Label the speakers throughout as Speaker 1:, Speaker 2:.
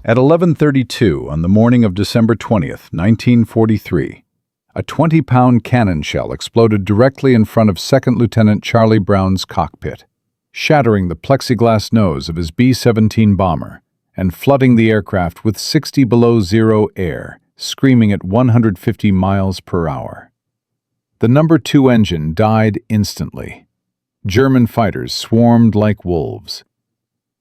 Speaker 1: At 11:32 on the morning of December 20th, 1943, a 20-pound cannon shell exploded directly in front of Second Lieutenant Charlie Brown's cockpit, shattering the plexiglass nose of his B-17 bomber and flooding the aircraft with 60 below zero air, screaming at 150 miles per hour. The number 2 engine died instantly. German fighters swarmed like wolves.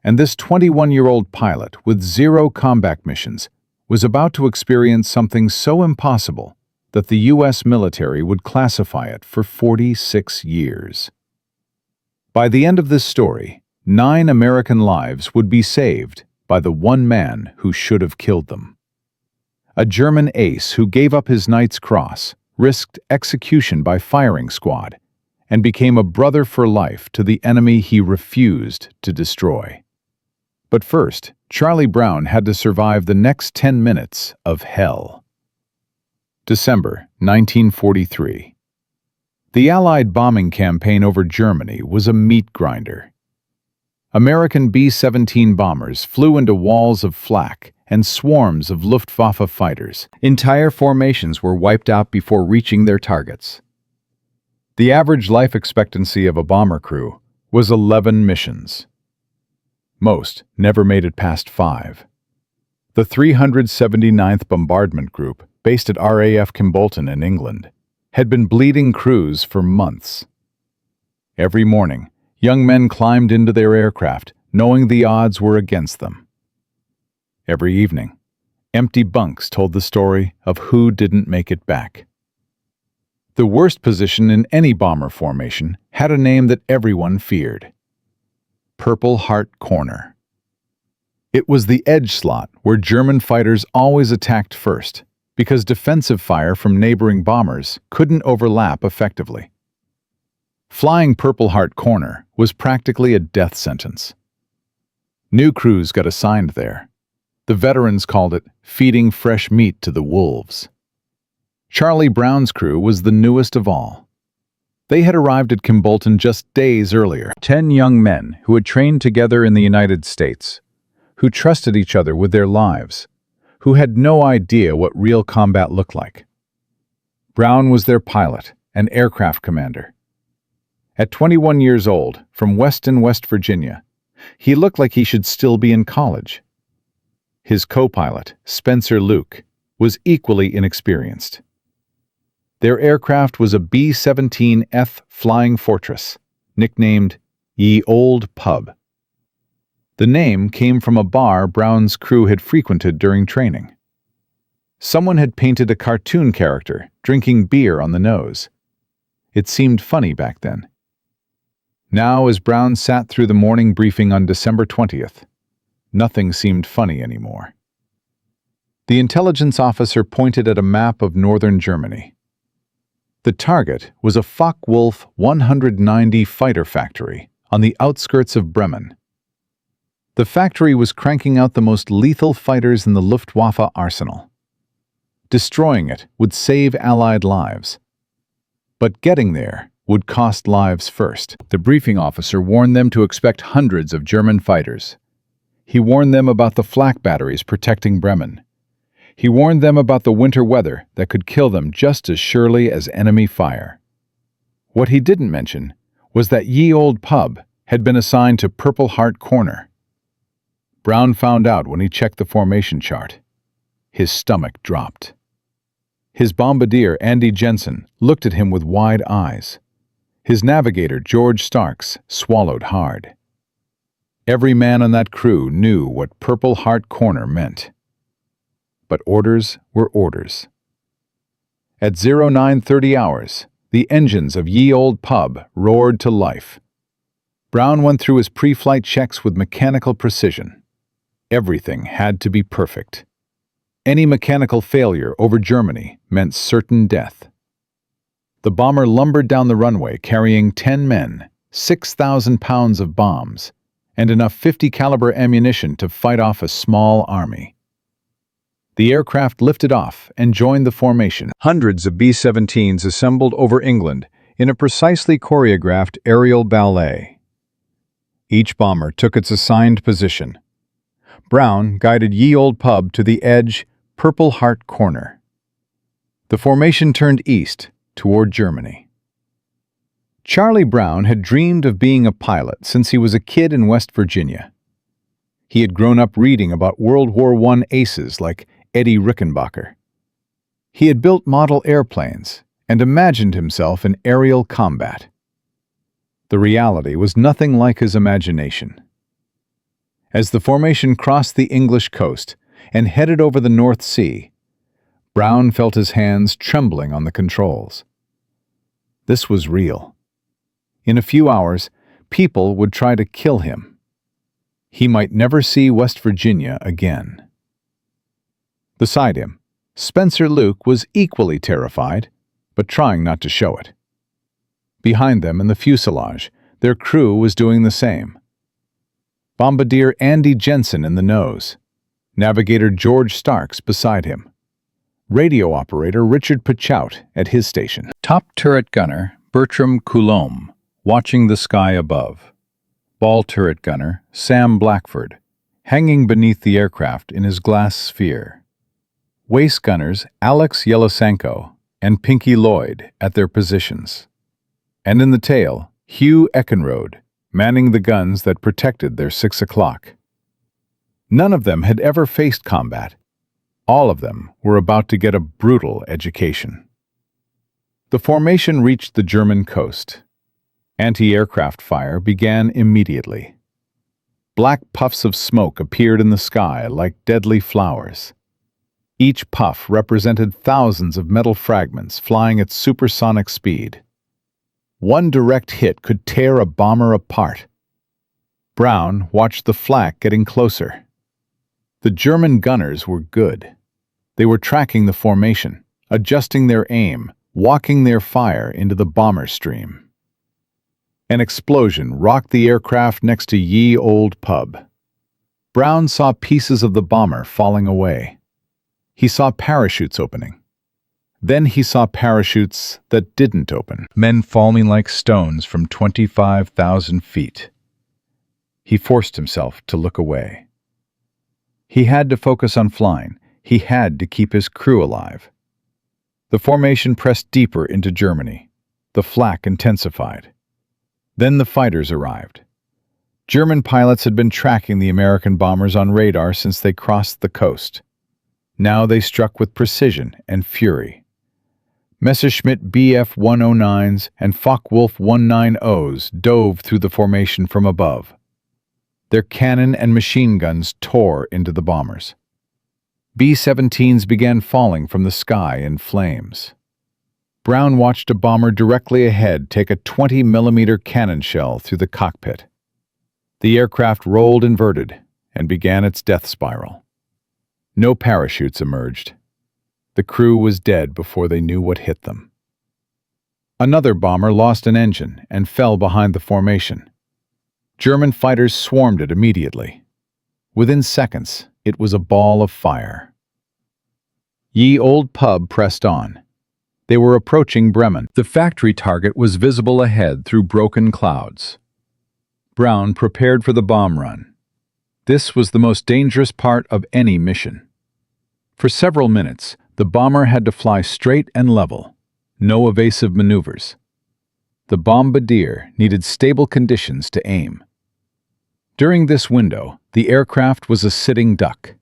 Speaker 1: And this 21-year-old pilot with 0 combat missions was about to experience something so impossible that the U.S. military would classify it for 46 years. By the end of this story, 9 American lives would be saved by the one man who should have killed them. A German ace who gave up his Knight's Cross, risked execution by firing squad, and became a brother for life to the enemy he refused to destroy. But first, Charlie Brown had to survive the next 10 minutes of hell. December 1943. The Allied bombing campaign over Germany was a meat grinder. American B-17 bombers flew into walls of flak and swarms of Luftwaffe fighters. Entire formations were wiped out before reaching their targets. The average life expectancy of a bomber crew was 11 missions. Most never made it past 5. The 379th Bombardment Group, based at RAF Kimbolton in England, had been bleeding crews for months. Every morning, young men climbed into their aircraft, knowing the odds were against them. Every evening, empty bunks told the story of who didn't make it back. The worst position in any bomber formation had a name that everyone feared: Purple Heart Corner. It was the edge slot where German fighters always attacked first, because defensive fire from neighboring bombers couldn't overlap effectively. Flying Purple Heart Corner was practically a death sentence. New crews got assigned there. The veterans called it feeding fresh meat to the wolves. Charlie Brown's crew was the newest of all. They had arrived at Kimbolton just days earlier. 10 young men who had trained together in the United States, who trusted each other with their lives, who had no idea what real combat looked like. Brown was their pilot and aircraft commander. At 21 years old, from Weston, West Virginia, he looked like he should still be in college. His co-pilot, Spencer Luke, was equally inexperienced. Their aircraft was a B-17F Flying Fortress, nicknamed Ye Old Pub. The name came from a bar Brown's crew had frequented during training. Someone had painted a cartoon character drinking beer on the nose. It seemed funny back then. Now, as Brown sat through the morning briefing on December 20th, nothing seemed funny anymore. The intelligence officer pointed at a map of northern Germany. The target was a Focke-Wulf 190 fighter factory on the outskirts of Bremen. The factory was cranking out the most lethal fighters in the Luftwaffe arsenal. Destroying it would save Allied lives. But getting there would cost lives first. The briefing officer warned them to expect hundreds of German fighters. He warned them about the flak batteries protecting Bremen. He warned them about the winter weather that could kill them just as surely as enemy fire. What he didn't mention was that Ye Old Pub had been assigned to Purple Heart Corner. Brown found out when he checked the formation chart. His stomach dropped. His bombardier, Andy Jensen, looked at him with wide eyes. His navigator, George Starks, swallowed hard. Every man on that crew knew what Purple Heart Corner meant. But orders were orders. At 0930 hours, the engines of Ye Old Pub roared to life. Brown went through his pre-flight checks with mechanical precision. Everything had to be perfect. Any mechanical failure over Germany meant certain death. The bomber lumbered down the runway carrying 10 men, 6,000 pounds of bombs, and enough .50 caliber ammunition to fight off a small army. The aircraft lifted off and joined the formation. Hundreds of B-17s assembled over England in a precisely choreographed aerial ballet. Each bomber took its assigned position. Brown guided Ye Old Pub to the edge, Purple Heart Corner. The formation turned east, toward Germany. Charlie Brown had dreamed of being a pilot since he was a kid in West Virginia. He had grown up reading about World War I aces like Eddie Rickenbacker. He had built model airplanes and imagined himself in aerial combat. The reality was nothing like his imagination. As the formation crossed the English coast and headed over the North Sea, Brown felt his hands trembling on the controls. This was real. In a few hours, people would try to kill him. He might never see West Virginia again. Beside him, Spencer Luke was equally terrified, but trying not to show it. Behind them in the fuselage, their crew was doing the same. Bombardier Andy Jensen in the nose, navigator George Starks beside him, radio operator Richard Pachout at his station, top turret gunner Bertram Coulombe watching the sky above, ball turret gunner Sam Blackford hanging beneath the aircraft in his glass sphere, waist gunners Alex Yelisenko and Pinky Lloyd at their positions, and in the tail, Hugh Eckenrode, manning the guns that protected their 6 o'clock. None of them had ever faced combat. All of them were about to get a brutal education. The formation reached the German coast. Anti-aircraft fire began immediately. Black puffs of smoke appeared in the sky like deadly flowers. Each puff represented thousands of metal fragments flying at supersonic speed. One direct hit could tear a bomber apart. Brown watched the flak getting closer. The German gunners were good. They were tracking the formation, adjusting their aim, walking their fire into the bomber stream. An explosion rocked the aircraft next to Ye Old Pub. Brown saw pieces of the bomber falling away. He saw parachutes opening. Then he saw parachutes that didn't open, men falling like stones from 25,000 feet. He forced himself to look away. He had to focus on flying. He had to keep his crew alive. The formation pressed deeper into Germany. The flak intensified. Then the fighters arrived. German pilots had been tracking the American bombers on radar since they crossed the coast. Now they struck with precision and fury. Messerschmitt Bf-109s and Focke-Wulf 190s dove through the formation from above. Their cannon and machine guns tore into the bombers. B-17s began falling from the sky in flames. Brown watched a bomber directly ahead take a 20-millimeter cannon shell through the cockpit. The aircraft rolled inverted and began its death spiral. No parachutes emerged. The crew was dead before they knew what hit them. Another bomber lost an engine and fell behind the formation. German fighters swarmed it immediately. Within seconds, it was a ball of fire. Ye Old Pub pressed on. They were approaching Bremen. The factory target was visible ahead through broken clouds. Brown prepared for the bomb run. This was the most dangerous part of any mission. For several minutes, the bomber had to fly straight and level, no evasive maneuvers. The bombardier needed stable conditions to aim. During this window, the aircraft was a sitting duck.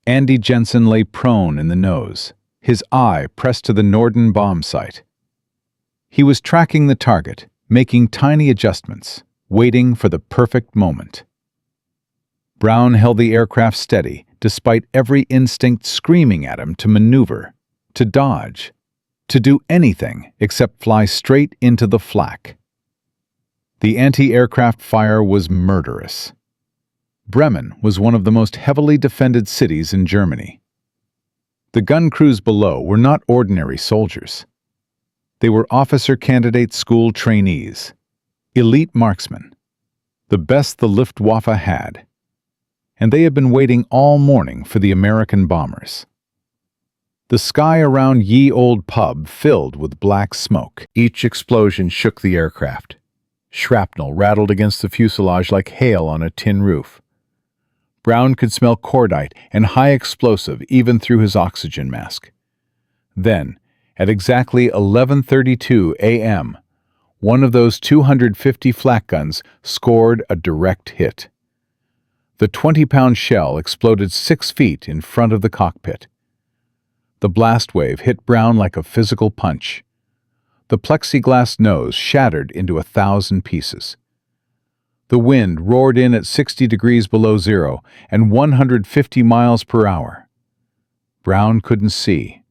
Speaker 1: Andy Jensen lay prone in the nose, his eye pressed to the Norden bomb site. He was tracking the target, making tiny adjustments, waiting for the perfect moment. Brown held the aircraft steady, despite every instinct screaming at him to maneuver, to dodge, to do anything except fly straight into the flak. The anti-aircraft fire was murderous. Bremen was one of the most heavily defended cities in Germany. The gun crews below were not ordinary soldiers. They were officer candidate school trainees, elite marksmen, the best the Luftwaffe had. And they had been waiting all morning for the American bombers. The sky around Ye Old Pub filled with black smoke. Each explosion shook the aircraft. Shrapnel rattled against the fuselage like hail on a tin roof. Brown could smell cordite and high explosive even through his oxygen mask. Then, at exactly 11:32 a.m., one of those 250 flak guns scored a direct hit. The 20-pound shell exploded 6 feet in front of the cockpit. The blast wave hit Brown like a physical punch. The plexiglass nose shattered into 1,000 pieces. The wind roared in at 60 degrees below zero and 150 miles per hour. Brown couldn't see,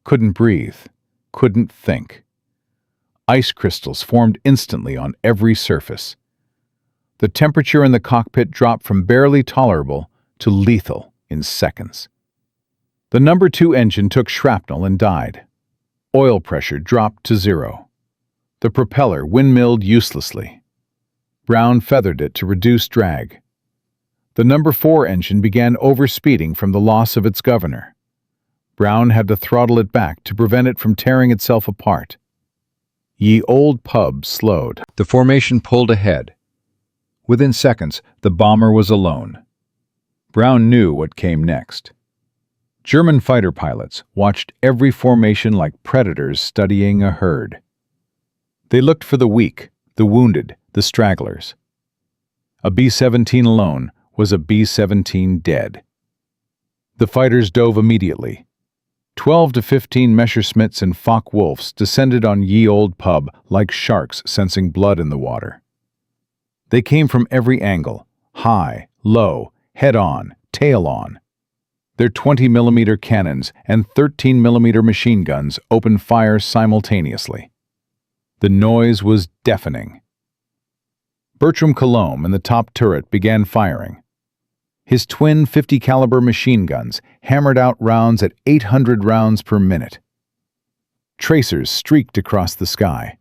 Speaker 1: couldn't breathe, couldn't think. Ice crystals formed instantly on every surface. The temperature in the cockpit dropped from barely tolerable to lethal in seconds. The number 2 engine took shrapnel and died. Oil pressure dropped to zero. The propeller windmilled uselessly. Brown feathered it to reduce drag. The number 4 engine began overspeeding from the loss of its governor. Brown had to throttle it back to prevent it from tearing itself apart. Ye Old Pub slowed. The formation pulled ahead. Within seconds, the bomber was alone. Brown knew what came next. German fighter pilots watched every formation like predators studying a herd. They looked for the weak, the wounded, the stragglers. A B-17 alone was a B-17 dead. The fighters dove immediately. 12 to 15 Messerschmitts and Focke-Wulfs descended on Ye Old Pub like sharks sensing blood in the water. They came from every angle, high, low, head-on, tail-on. Their 20-millimeter cannons and 13-millimeter machine guns opened fire simultaneously. The noise was deafening. Bertram Colomb in the top turret began firing. His twin 50-caliber machine guns hammered out rounds at 800 rounds per minute. Tracers streaked across the sky.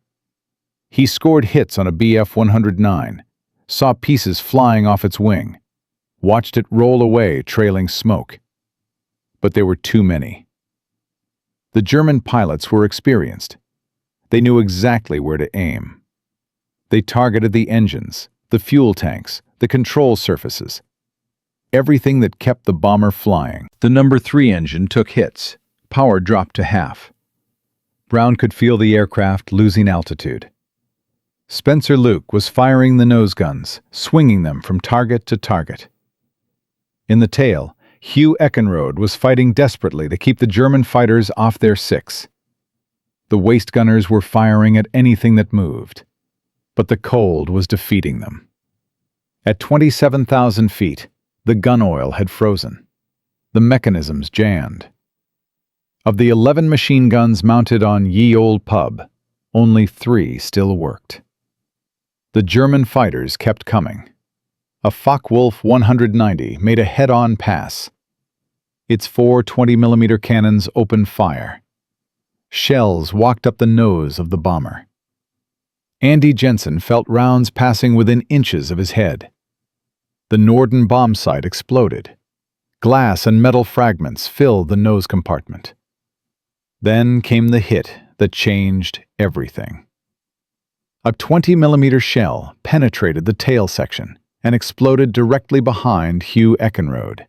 Speaker 1: He scored hits on a Bf-109, saw pieces flying off its wing, watched it roll away trailing smoke. But there were too many. The German pilots were experienced. They knew exactly where to aim. They targeted the engines, the fuel tanks, the control surfaces, everything that kept the bomber flying. The number 3 engine took hits. Power dropped to half. Brown could feel the aircraft losing altitude. Spencer Luke was firing the nose guns, swinging them from target to target. In the tail, Hugh Eckenrode was fighting desperately to keep the German fighters off their 6. The waist gunners were firing at anything that moved. But the cold was defeating them. At 27,000 feet, the gun oil had frozen. The mechanisms jammed. Of the 11 machine guns mounted on Ye Old Pub, only 3 still worked. The German fighters kept coming. A Focke-Wulf 190 made a head-on pass. Its 4 20-millimeter cannons opened fire. Shells walked up the nose of the bomber. Andy Jensen felt rounds passing within inches of his head. The Norden bomb sight exploded. Glass and metal fragments filled the nose compartment. Then came the hit that changed everything. A 20-millimeter shell penetrated the tail section and exploded directly behind Hugh Eckenrode.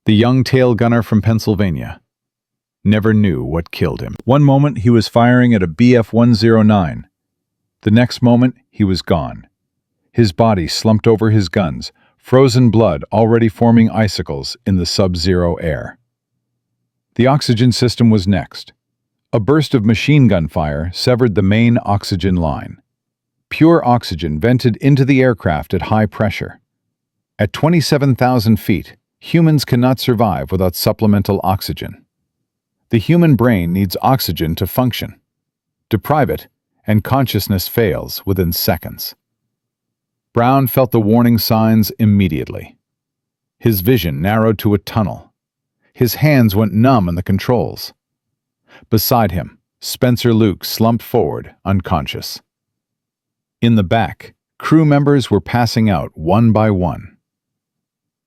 Speaker 1: The young tail gunner from Pennsylvania never knew what killed him. One moment he was firing at a Bf-109. The next moment he was gone. His body slumped over his guns, frozen blood already forming icicles in the sub-zero air. The oxygen system was next. A burst of machine gun fire severed the main oxygen line. Pure oxygen vented into the aircraft at high pressure. At 27,000 feet, humans cannot survive without supplemental oxygen. The human brain needs oxygen to function. Deprive it, and consciousness fails within seconds. Brown felt the warning signs immediately. His vision narrowed to a tunnel. His hands went numb in the controls. Beside him, Spencer Luke slumped forward, unconscious. In the back, crew members were passing out one by one.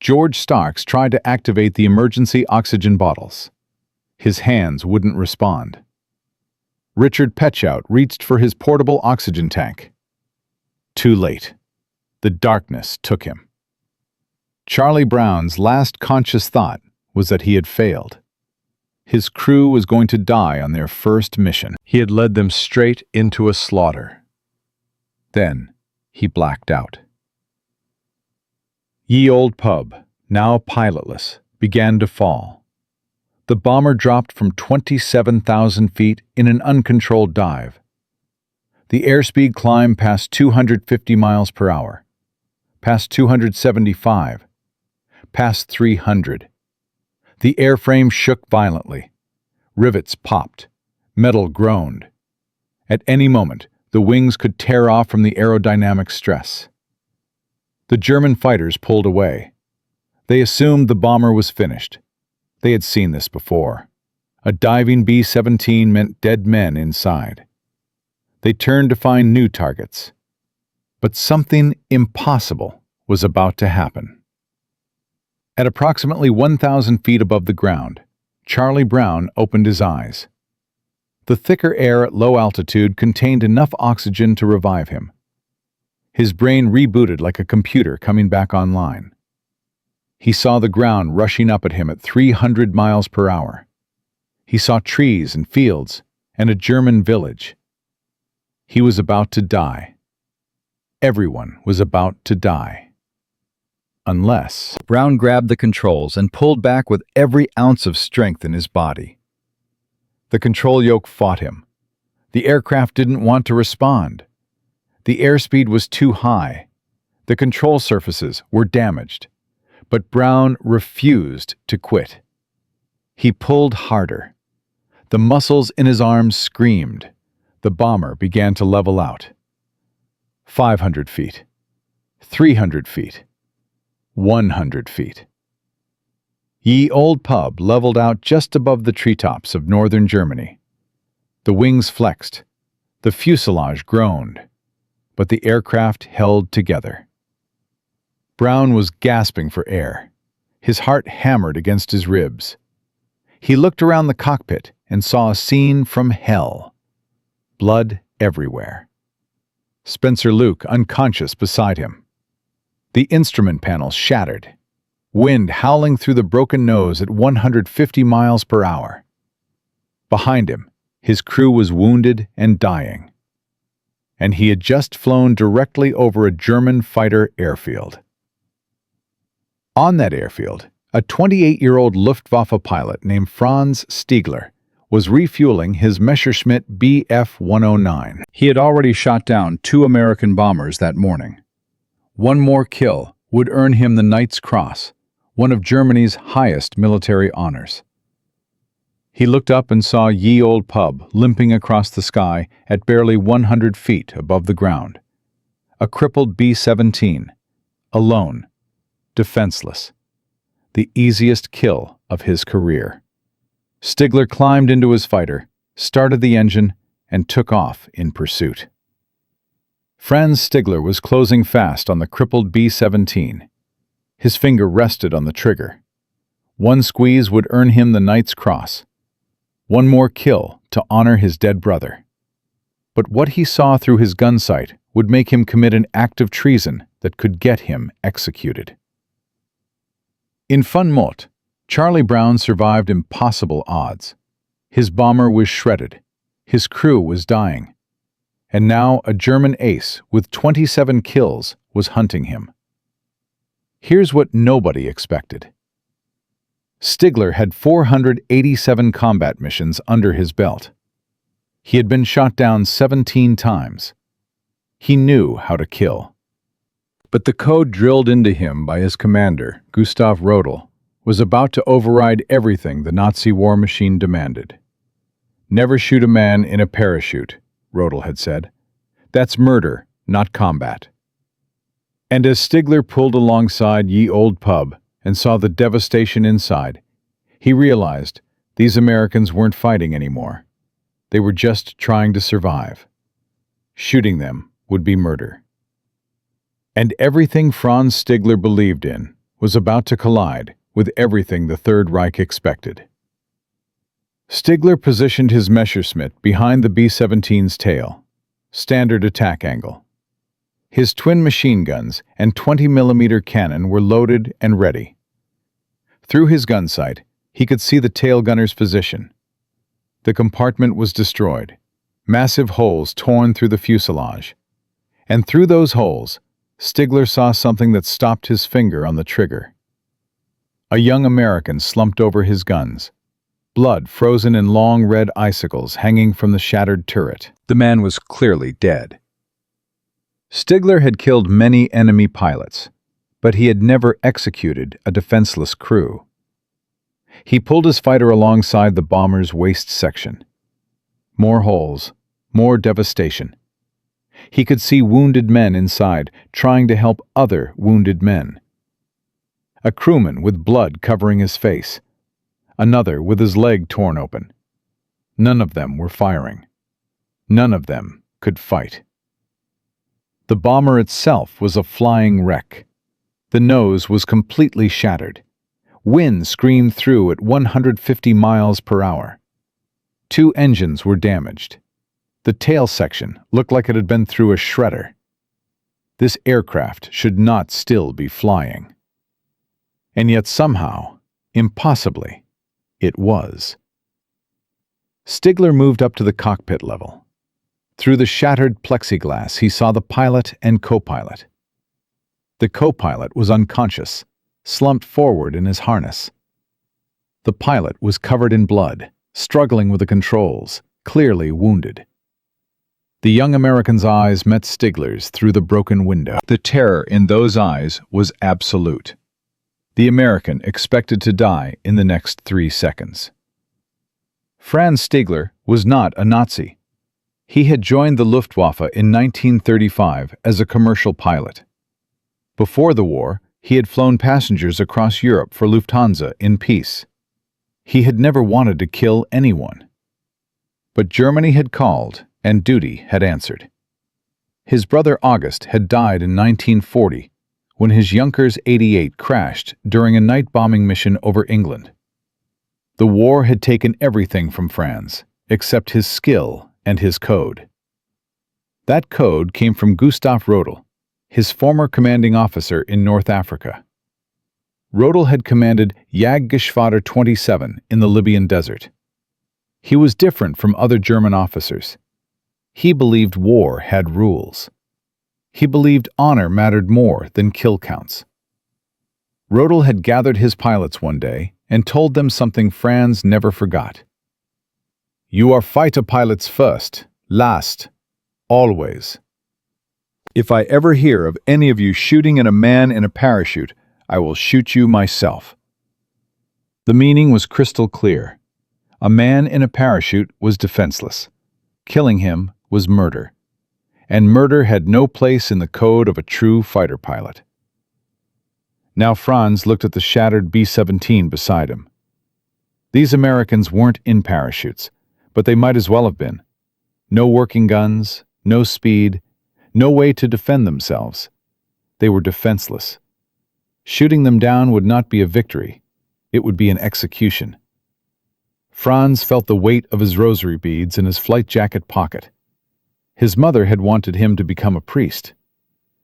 Speaker 1: George Starks tried to activate the emergency oxygen bottles. His hands wouldn't respond. Richard Petchout reached for his portable oxygen tank. Too late. The darkness took him. Charlie Brown's last conscious thought was that he had failed. His crew was going to die on their first mission. He had led them straight into a slaughter. Then he blacked out. Ye Old Pub, now pilotless, began to fall. The bomber dropped from 27,000 feet in an uncontrolled dive. The airspeed climbed past 250 miles per hour, past 275, past 300. The airframe shook violently. Rivets popped. Metal groaned. At any moment, the wings could tear off from the aerodynamic stress. The German fighters pulled away. They assumed the bomber was finished. They had seen this before. A diving B-17 meant dead men inside. They turned to find new targets. But something impossible was about to happen. At approximately 1,000 feet above the ground, Charlie Brown opened his eyes. The thicker air at low altitude contained enough oxygen to revive him. His brain rebooted like a computer coming back online. He saw the ground rushing up at him at 300 miles per hour. He saw trees and fields and a German village. He was about to die. Everyone was about to die. Unless... Brown grabbed the controls and pulled back with every ounce of strength in his body. The control yoke fought him. The aircraft didn't want to respond. The airspeed was too high. The control surfaces were damaged. But Brown refused to quit. He pulled harder. The muscles in his arms screamed. The bomber began to level out. 500 feet. 300 feet. 100 feet. Ye Old Pub leveled out just above the treetops of northern Germany. The wings flexed. The fuselage groaned. But the aircraft held together. Brown was gasping for air. His heart hammered against his ribs. He looked around the cockpit and saw a scene from hell. Blood everywhere. Spencer Luke unconscious beside him. The instrument panel shattered. Wind howling through the broken nose at 150 miles per hour. Behind him, his crew was wounded and dying. And he had just flown directly over a German fighter airfield. On that airfield, a 28-year-old Luftwaffe pilot named Franz Stigler was refueling his Messerschmitt Bf-109. He had already shot down 2 American bombers that morning. One more kill would earn him the Knight's Cross, one of Germany's highest military honors. He looked up and saw Ye Old Pub limping across the sky at barely 100 feet above the ground. A crippled B-17, alone, defenseless. The easiest kill of his career. Stigler climbed into his fighter, started the engine, and took off in pursuit. Franz Stigler was closing fast on the crippled B-17. His finger rested on the trigger. One squeeze would earn him the Knight's Cross. One more kill to honor his dead brother. But what he saw through his gun sight would make him commit an act of treason that could get him executed. In Fun Mot, Charlie Brown survived impossible odds. His bomber was shredded. His crew was dying. And now a German ace with 27 kills was hunting him. Here's what nobody expected. Stigler had 487 combat missions under his belt. He had been shot down 17 times. He knew how to kill. But the code drilled into him by his commander, Gustav Rodel, was about to override everything the Nazi war machine demanded. Never shoot a man in a parachute, Rodel had said. That's murder, not combat. And as Stigler pulled alongside Ye Old Pub and saw the devastation inside, he realized these Americans weren't fighting anymore. They were just trying to survive. Shooting them would be murder. And everything Franz Stigler believed in was about to collide with everything the Third Reich expected. Stigler positioned his Messerschmitt behind the B-17's tail, standard attack angle. His twin machine guns and 20mm cannon were loaded and ready. Through his gun sight, he could see the tail gunner's position. The compartment was destroyed, massive holes torn through the fuselage. And through those holes, Stigler saw something that stopped his finger on the trigger. A young American slumped over his guns, blood frozen in long red icicles hanging from the shattered turret. The man was clearly dead. Stigler had killed many enemy pilots, but he had never executed a defenseless crew. He pulled his fighter alongside the bomber's waist section. More holes, more devastation. He could see wounded men inside, trying to help other wounded men. A crewman with blood covering his face. Another with his leg torn open. None of them were firing. None of them could fight. The bomber itself was a flying wreck. The nose was completely shattered. Wind screamed through at 150 miles per hour. 2 engines were damaged. The tail section looked like it had been through a shredder. This aircraft should not still be flying. And yet somehow, impossibly, it was. Stigler moved up to the cockpit level. Through the shattered plexiglass, he saw the pilot and co-pilot. The co-pilot was unconscious, slumped forward in his harness. The pilot was covered in blood, struggling with the controls, clearly wounded. The young American's eyes met Stigler's through the broken window. The terror in those eyes was absolute. The American expected to die in the next 3 seconds. Franz Stigler was not a Nazi. He had joined the Luftwaffe in 1935 as a commercial pilot. Before the war, he had flown passengers across Europe for Lufthansa in peace. He had never wanted to kill anyone. But Germany had called, and duty had answered. His brother August had died in 1940 when his Junkers 88 crashed during a night bombing mission over England. The war had taken everything from Franz, except his skill and his code. That code came from Gustav Rodel, his former commanding officer in North Africa. Rodel had commanded Jagdgeschwader 27 in the Libyan desert. He was different from other German officers. He believed war had rules. He believed honor mattered more than kill counts. Rodel had gathered his pilots one day and told them something Franz never forgot. "You are fighter pilots first, last, always. If I ever hear of any of you shooting at a man in a parachute, I will shoot you myself." The meaning was crystal clear. A man in a parachute was defenseless. Killing him was murder. And murder had no place in the code of a true fighter pilot. Now Franz looked at the shattered B-17 beside him. These Americans weren't in parachutes, but they might as well have been. No working guns, no speed, no way to defend themselves. They were defenseless. Shooting them down would not be a victory. It would be an execution. Franz felt the weight of his rosary beads in his flight jacket pocket. His mother had wanted him to become a priest.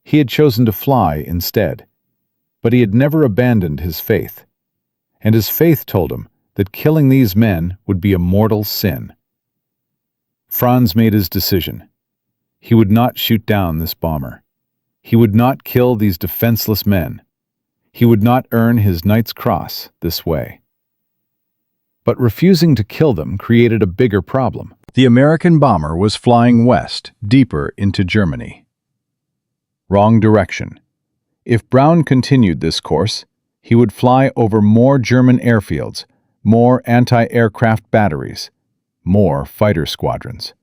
Speaker 1: He had chosen to fly instead. But he had never abandoned his faith. And his faith told him that killing these men would be a mortal sin. Franz made his decision. He would not shoot down this bomber. He would not kill these defenseless men. He would not earn his Knight's Cross this way. But refusing to kill them created a bigger problem. The American bomber was flying west, deeper into Germany. Wrong direction. If Brown continued this course, he would fly over more German airfields, more anti-aircraft batteries, more fighter squadrons.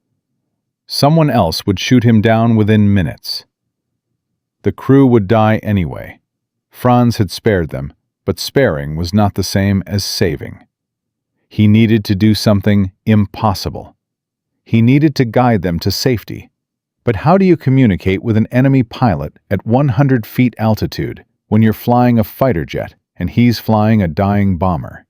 Speaker 1: Someone else would shoot him down within minutes. The crew would die anyway. Franz had spared them, but sparing was not the same as saving. He needed to do something impossible. He needed to guide them to safety. But how do you communicate with an enemy pilot at 100 feet altitude when you're flying a fighter jet and he's flying a dying bomber?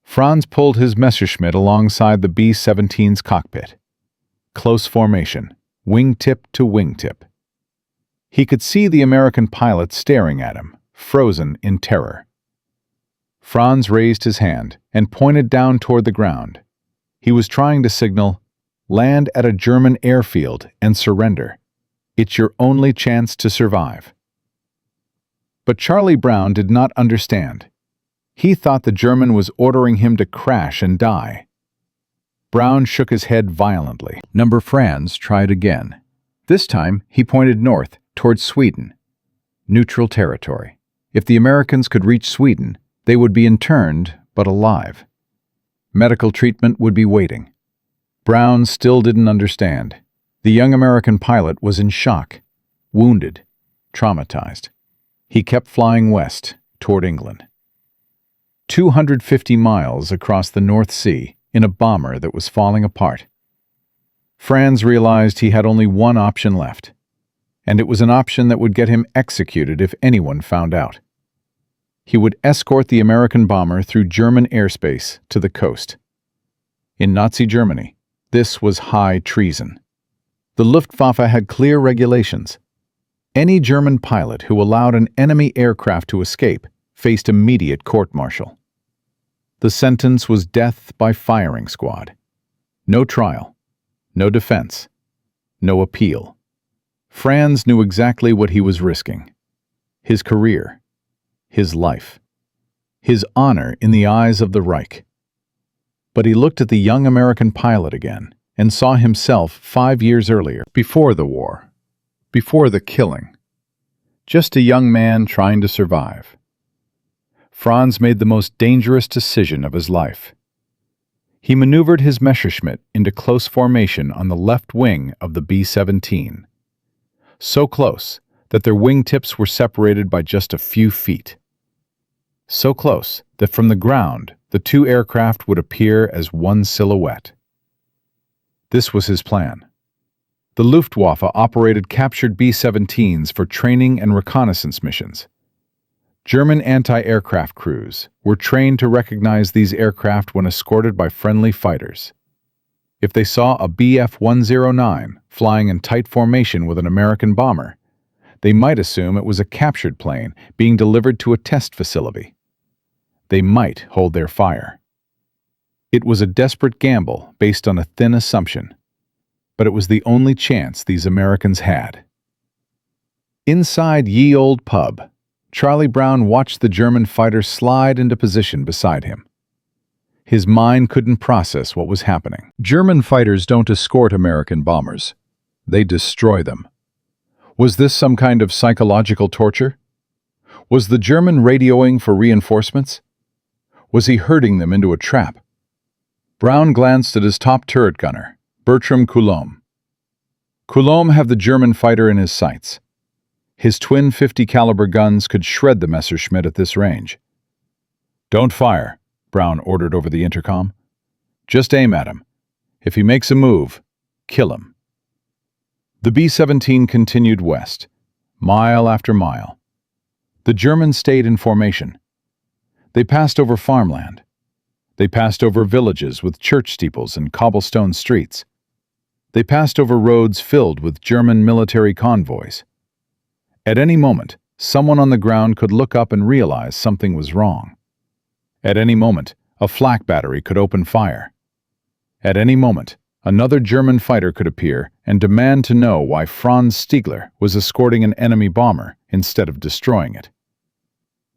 Speaker 1: Franz pulled his Messerschmitt alongside the B-17's cockpit. Close formation, wingtip to wingtip. He could see the American pilot staring at him, frozen in terror. Franz raised his hand and pointed down toward the ground. He was trying to signal, "Land at a German airfield and surrender. It's your only chance to survive." But Charlie Brown did not understand. He thought the German was ordering him to crash and die. Brown shook his head violently. Number Franz tried again. This time, he pointed north, towards Sweden. Neutral territory. If the Americans could reach Sweden, they would be interned, but alive. Medical treatment would be waiting. Brown still didn't understand. The young American pilot was in shock, wounded, traumatized. He kept flying west, toward England. 250 miles across the North Sea in a bomber that was falling apart. Franz realized he had only one option left, and it was an option that would get him executed if anyone found out. He would escort the American bomber through German airspace to the coast. In Nazi Germany, this was high treason. The Luftwaffe had clear regulations. Any German pilot who allowed an enemy aircraft to escape faced immediate court-martial. The sentence was death by firing squad. No trial, no defense, no appeal. Franz knew exactly what he was risking. His career, his life, his honor in the eyes of the Reich. But he looked at the young American pilot again and saw himself 5 years earlier, before the war, before the killing. Just a young man trying to survive. Franz made the most dangerous decision of his life. He maneuvered his Messerschmitt into close formation on the left wing of the B-17. So close that their wingtips were separated by just a few feet. So close that from the ground, the two aircraft would appear as one silhouette. This was his plan. The Luftwaffe operated captured B-17s for training and reconnaissance missions. German anti-aircraft crews were trained to recognize these aircraft when escorted by friendly fighters. If they saw a Bf-109 flying in tight formation with an American bomber, they might assume it was a captured plane being delivered to a test facility. They might hold their fire. It was a desperate gamble based on a thin assumption, but it was the only chance these Americans had. Inside Ye Olde Pub, Charlie Brown watched the German fighter slide into position beside him. His mind couldn't process what was happening. German fighters don't escort American bombers. They destroy them. Was this some kind of psychological torture? Was the German radioing for reinforcements? Was he herding them into a trap? Brown glanced at his top turret gunner, Bertram Coulomb. Coulomb had the German fighter in his sights. His twin 50 caliber guns could shred the Messerschmitt at this range. "Don't fire," Brown ordered over the intercom. "Just aim at him. If he makes a move, kill him." The B-17 continued west, mile after mile. The Germans stayed in formation. They passed over farmland. They passed over villages with church steeples and cobblestone streets. They passed over roads filled with German military convoys. At any moment, someone on the ground could look up and realize something was wrong. At any moment, a flak battery could open fire. At any moment, another German fighter could appear and demand to know why Franz Stigler was escorting an enemy bomber instead of destroying it.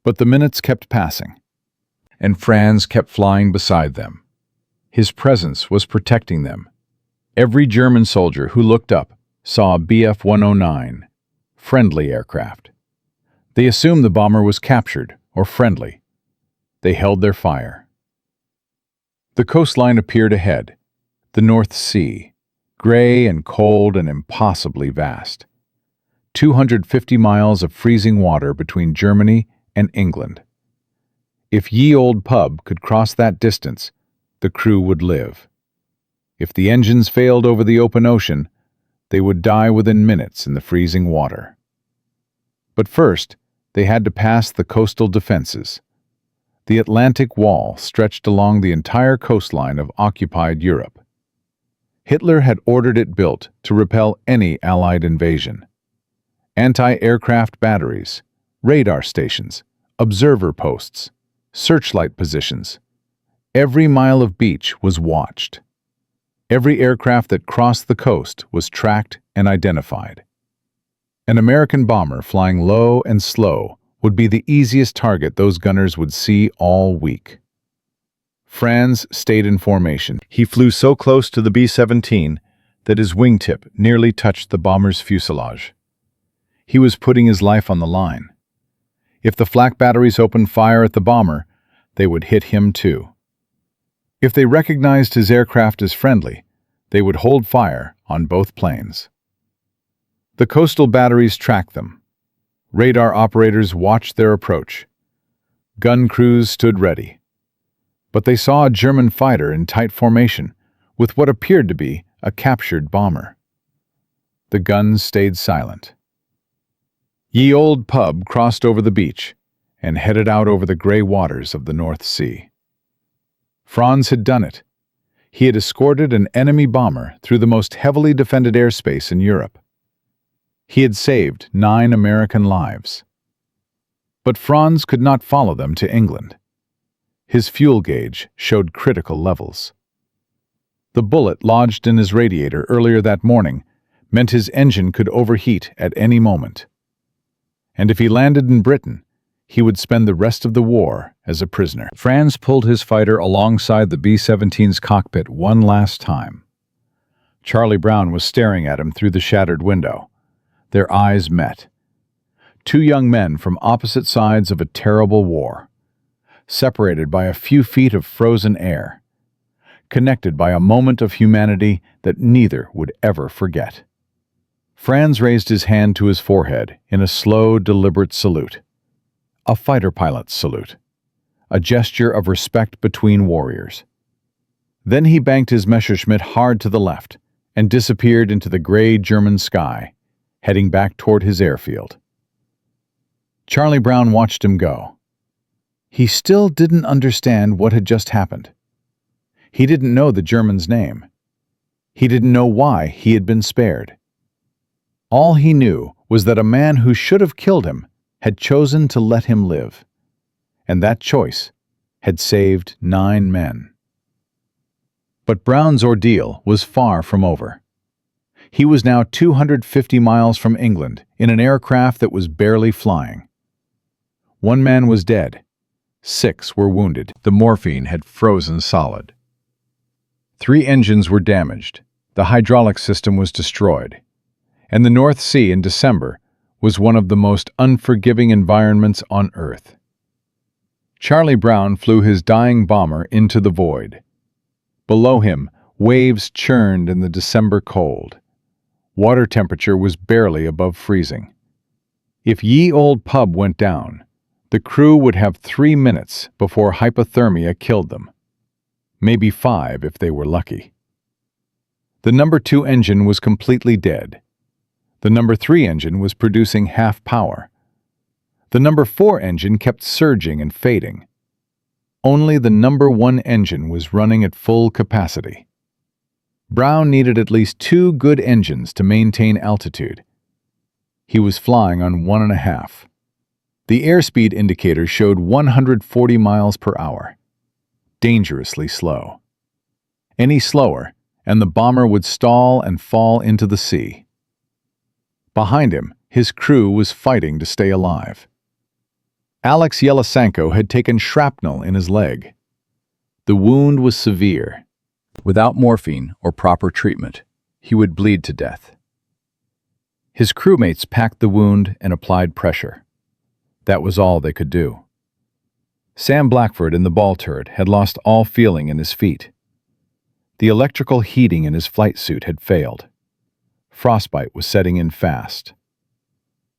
Speaker 1: But the minutes kept passing, and Franz kept flying beside them. His presence was protecting them. Every German soldier who looked up saw a Bf-109, friendly aircraft. They assumed the bomber was captured or friendly. They held their fire. The coastline appeared ahead, the North Sea, gray and cold and impossibly vast. 250 miles of freezing water between Germany and England. If Ye Olde Pub could cross that distance, the crew would live. If the engines failed over the open ocean, they would die within minutes in the freezing water. But first, they had to pass the coastal defenses. The Atlantic Wall stretched along the entire coastline of occupied Europe. Hitler had ordered it built to repel any Allied invasion. Anti-aircraft batteries, radar stations, observer posts, searchlight positions. Every mile of beach was watched. Every aircraft that crossed the coast was tracked and identified. An American bomber flying low and slow would be the easiest target those gunners would see all week. Franz stayed in formation. He flew so close to the B-17 that his wingtip nearly touched the bomber's fuselage. He was putting his life on the line. If the flak batteries opened fire at the bomber, they would hit him too. If they recognized his aircraft as friendly, they would hold fire on both planes. The coastal batteries tracked them. Radar operators watched their approach. Gun crews stood ready. But they saw a German fighter in tight formation with what appeared to be a captured bomber. The guns stayed silent. Ye Old Pub crossed over the beach and headed out over the gray waters of the North Sea. Franz had done it. He had escorted an enemy bomber through the most heavily defended airspace in Europe. He had saved 9 American lives. But Franz could not follow them to England. His fuel gauge showed critical levels. The bullet lodged in his radiator earlier that morning meant his engine could overheat at any moment. And if he landed in Britain, he would spend the rest of the war as a prisoner. Franz pulled his fighter alongside the B-17's cockpit one last time. Charlie Brown was staring at him through the shattered window. Their eyes met. 2 young men from opposite sides of a terrible war, separated by a few feet of frozen air, connected by a moment of humanity that neither would ever forget. Franz raised his hand to his forehead in a slow, deliberate salute. A fighter pilot's salute. A gesture of respect between warriors. Then he banked his Messerschmitt hard to the left and disappeared into the gray German sky, heading back toward his airfield. Charlie Brown watched him go. He still didn't understand what had just happened. He didn't know the German's name. He didn't know why he had been spared. All he knew was that a man who should have killed him had chosen to let him live, and that choice had saved 9 men. But Brown's ordeal was far from over. He was now 250 miles from England in an aircraft that was barely flying. 1 man was dead. 6 were wounded. The morphine had frozen solid. 3 engines were damaged. The hydraulic system was destroyed. And the North Sea in December was one of the most unforgiving environments on Earth. Charlie Brown flew his dying bomber into the void. Below him, waves churned in the December cold. Water temperature was barely above freezing. If Ye Old Pub went down, the crew would have 3 minutes before hypothermia killed them. Maybe 5 if they were lucky. The number 2 engine was completely dead. The number 3 engine was producing half power. The number 4 engine kept surging and fading. Only the number 1 engine was running at full capacity. Brown needed at least 2 good engines to maintain altitude. He was flying on 1.5. The airspeed indicator showed 140 miles per hour. Dangerously slow. Any slower, and the bomber would stall and fall into the sea. Behind him, his crew was fighting to stay alive. Alex Yelisenko had taken shrapnel in his leg. The wound was severe. Without morphine or proper treatment, he would bleed to death. His crewmates packed the wound and applied pressure. That was all they could do. Sam Blackford in the ball turret had lost all feeling in his feet. The electrical heating in his flight suit had failed. Frostbite was setting in fast.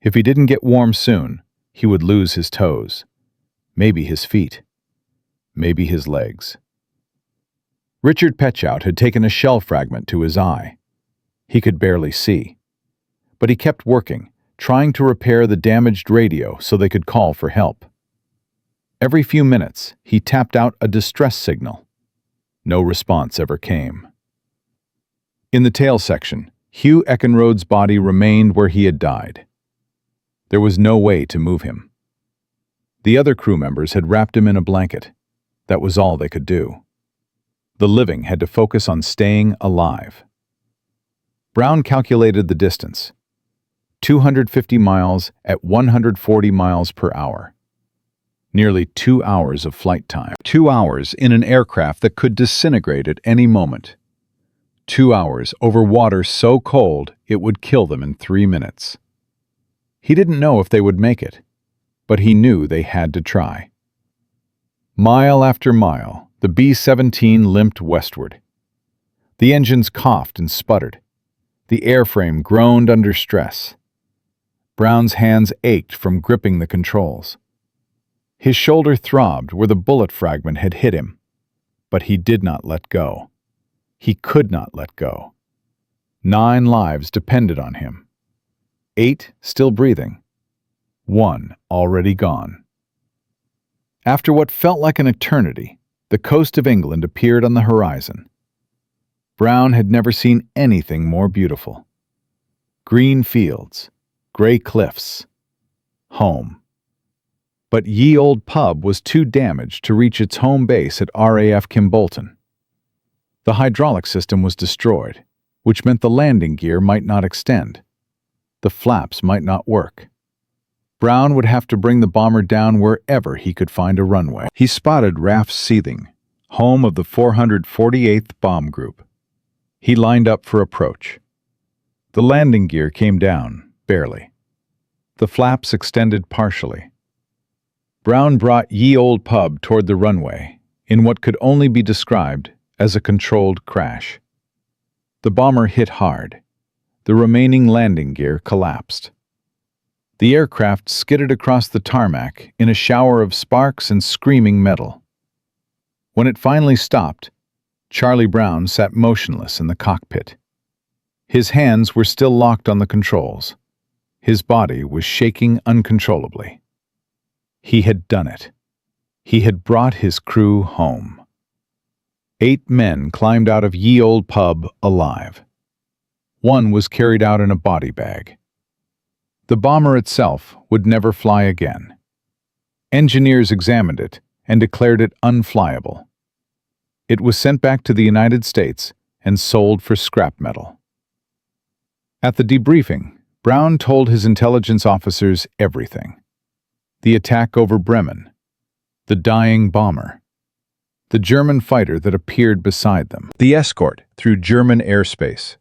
Speaker 1: If he didn't get warm soon, he would lose his toes, maybe his feet, maybe his legs. Richard Petchout had taken a shell fragment to his eye. He could barely see. But he kept working, trying to repair the damaged radio so they could call for help. Every few minutes, he tapped out a distress signal. No response ever came. In the tail section, Hugh Eckenrode's body remained where he had died. There was no way to move him. The other crew members had wrapped him in a blanket. That was all they could do. The living had to focus on staying alive. Brown calculated the distance. 250 miles at 140 miles per hour. Nearly 2 hours of flight time. 2 hours in an aircraft that could disintegrate at any moment. 2 hours over water so cold it would kill them in 3 minutes. He didn't know if they would make it, but he knew they had to try. Mile after mile, the B-17 limped westward. The engines coughed and sputtered. The airframe groaned under stress. Brown's hands ached from gripping the controls. His shoulder throbbed where the bullet fragment had hit him, but he did not let go. He could not let go. 9 lives depended on him. 8 still breathing. 1 already gone. After what felt like an eternity, the coast of England appeared on the horizon. Brown had never seen anything more beautiful. Green fields, gray cliffs, home. But Ye Old Pub was too damaged to reach its home base at RAF Kimbolton. The hydraulic system was destroyed, which meant the landing gear might not extend. The flaps might not work. Brown would have to bring the bomber down wherever he could find a runway. He spotted RAF Seething, home of the 448th Bomb Group. He lined up for approach. The landing gear came down, barely. The flaps extended partially. Brown brought Ye Old Pub toward the runway, in what could only be described as a controlled crash. The bomber hit hard. The remaining landing gear collapsed. The aircraft skidded across the tarmac in a shower of sparks and screaming metal. When it finally stopped, Charlie Brown sat motionless in the cockpit. His hands were still locked on the controls. His body was shaking uncontrollably. He had done it. He had brought his crew home. 8 men climbed out of Ye Old Pub alive. 1 was carried out in a body bag. The bomber itself would never fly again. Engineers examined it and declared it unflyable. It was sent back to the United States and sold for scrap metal. At the debriefing, Brown told his intelligence officers everything. The attack over Bremen, the dying bomber, the German fighter that appeared beside them, the escort through German airspace,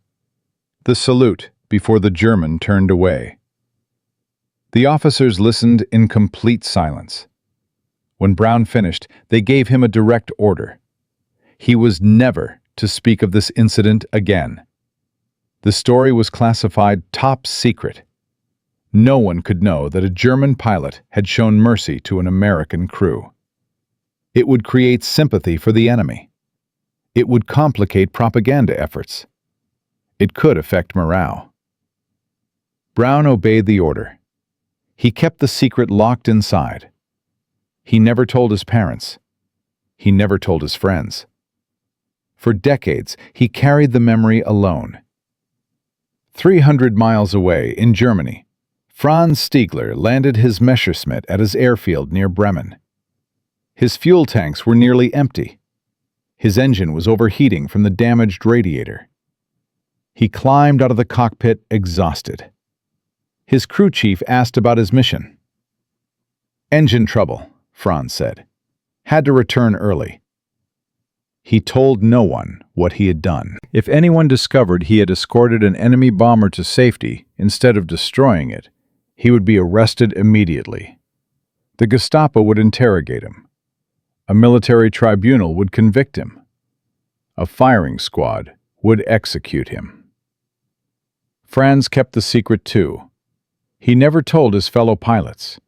Speaker 1: the salute before the German turned away. The officers listened in complete silence. When Brown finished, they gave him a direct order. He was never to speak of this incident again. The story was classified top secret. No one could know that a German pilot had shown mercy to an American crew. It would create sympathy for the enemy. It would complicate propaganda efforts. It could affect morale. Brown obeyed the order. He kept the secret locked inside. He never told his parents. He never told his friends. For decades, he carried the memory alone. 300 miles away, in Germany, Franz Stigler landed his Messerschmitt at his airfield near Bremen. His fuel tanks were nearly empty. His engine was overheating from the damaged radiator. He climbed out of the cockpit exhausted. His crew chief asked about his mission. "Engine trouble," Franz said. "Had to return early." He told no one what he had done. If anyone discovered he had escorted an enemy bomber to safety instead of destroying it, he would be arrested immediately. The Gestapo would interrogate him. A military tribunal would convict him. A firing squad would execute him. Franz kept the secret too. He never told his fellow pilots.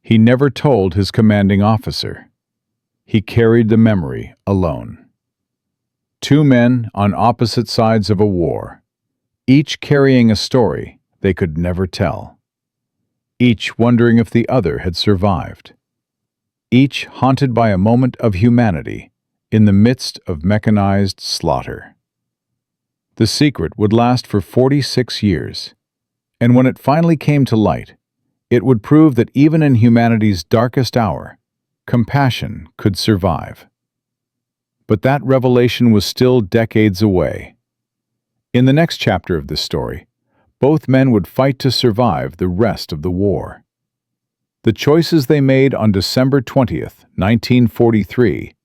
Speaker 1: He never told his commanding officer. He carried the memory alone. 2 men on opposite sides of a war, each carrying a story they could never tell. Each wondering if the other had survived. Each haunted by a moment of humanity in the midst of mechanized slaughter. The secret would last for 46 years, and when it finally came to light, It would prove that even in humanity's darkest hour, compassion could survive. But that revelation was still decades away. In the next chapter of this story, both men would fight to survive the rest of the war. The choices they made on December 20th, 1943,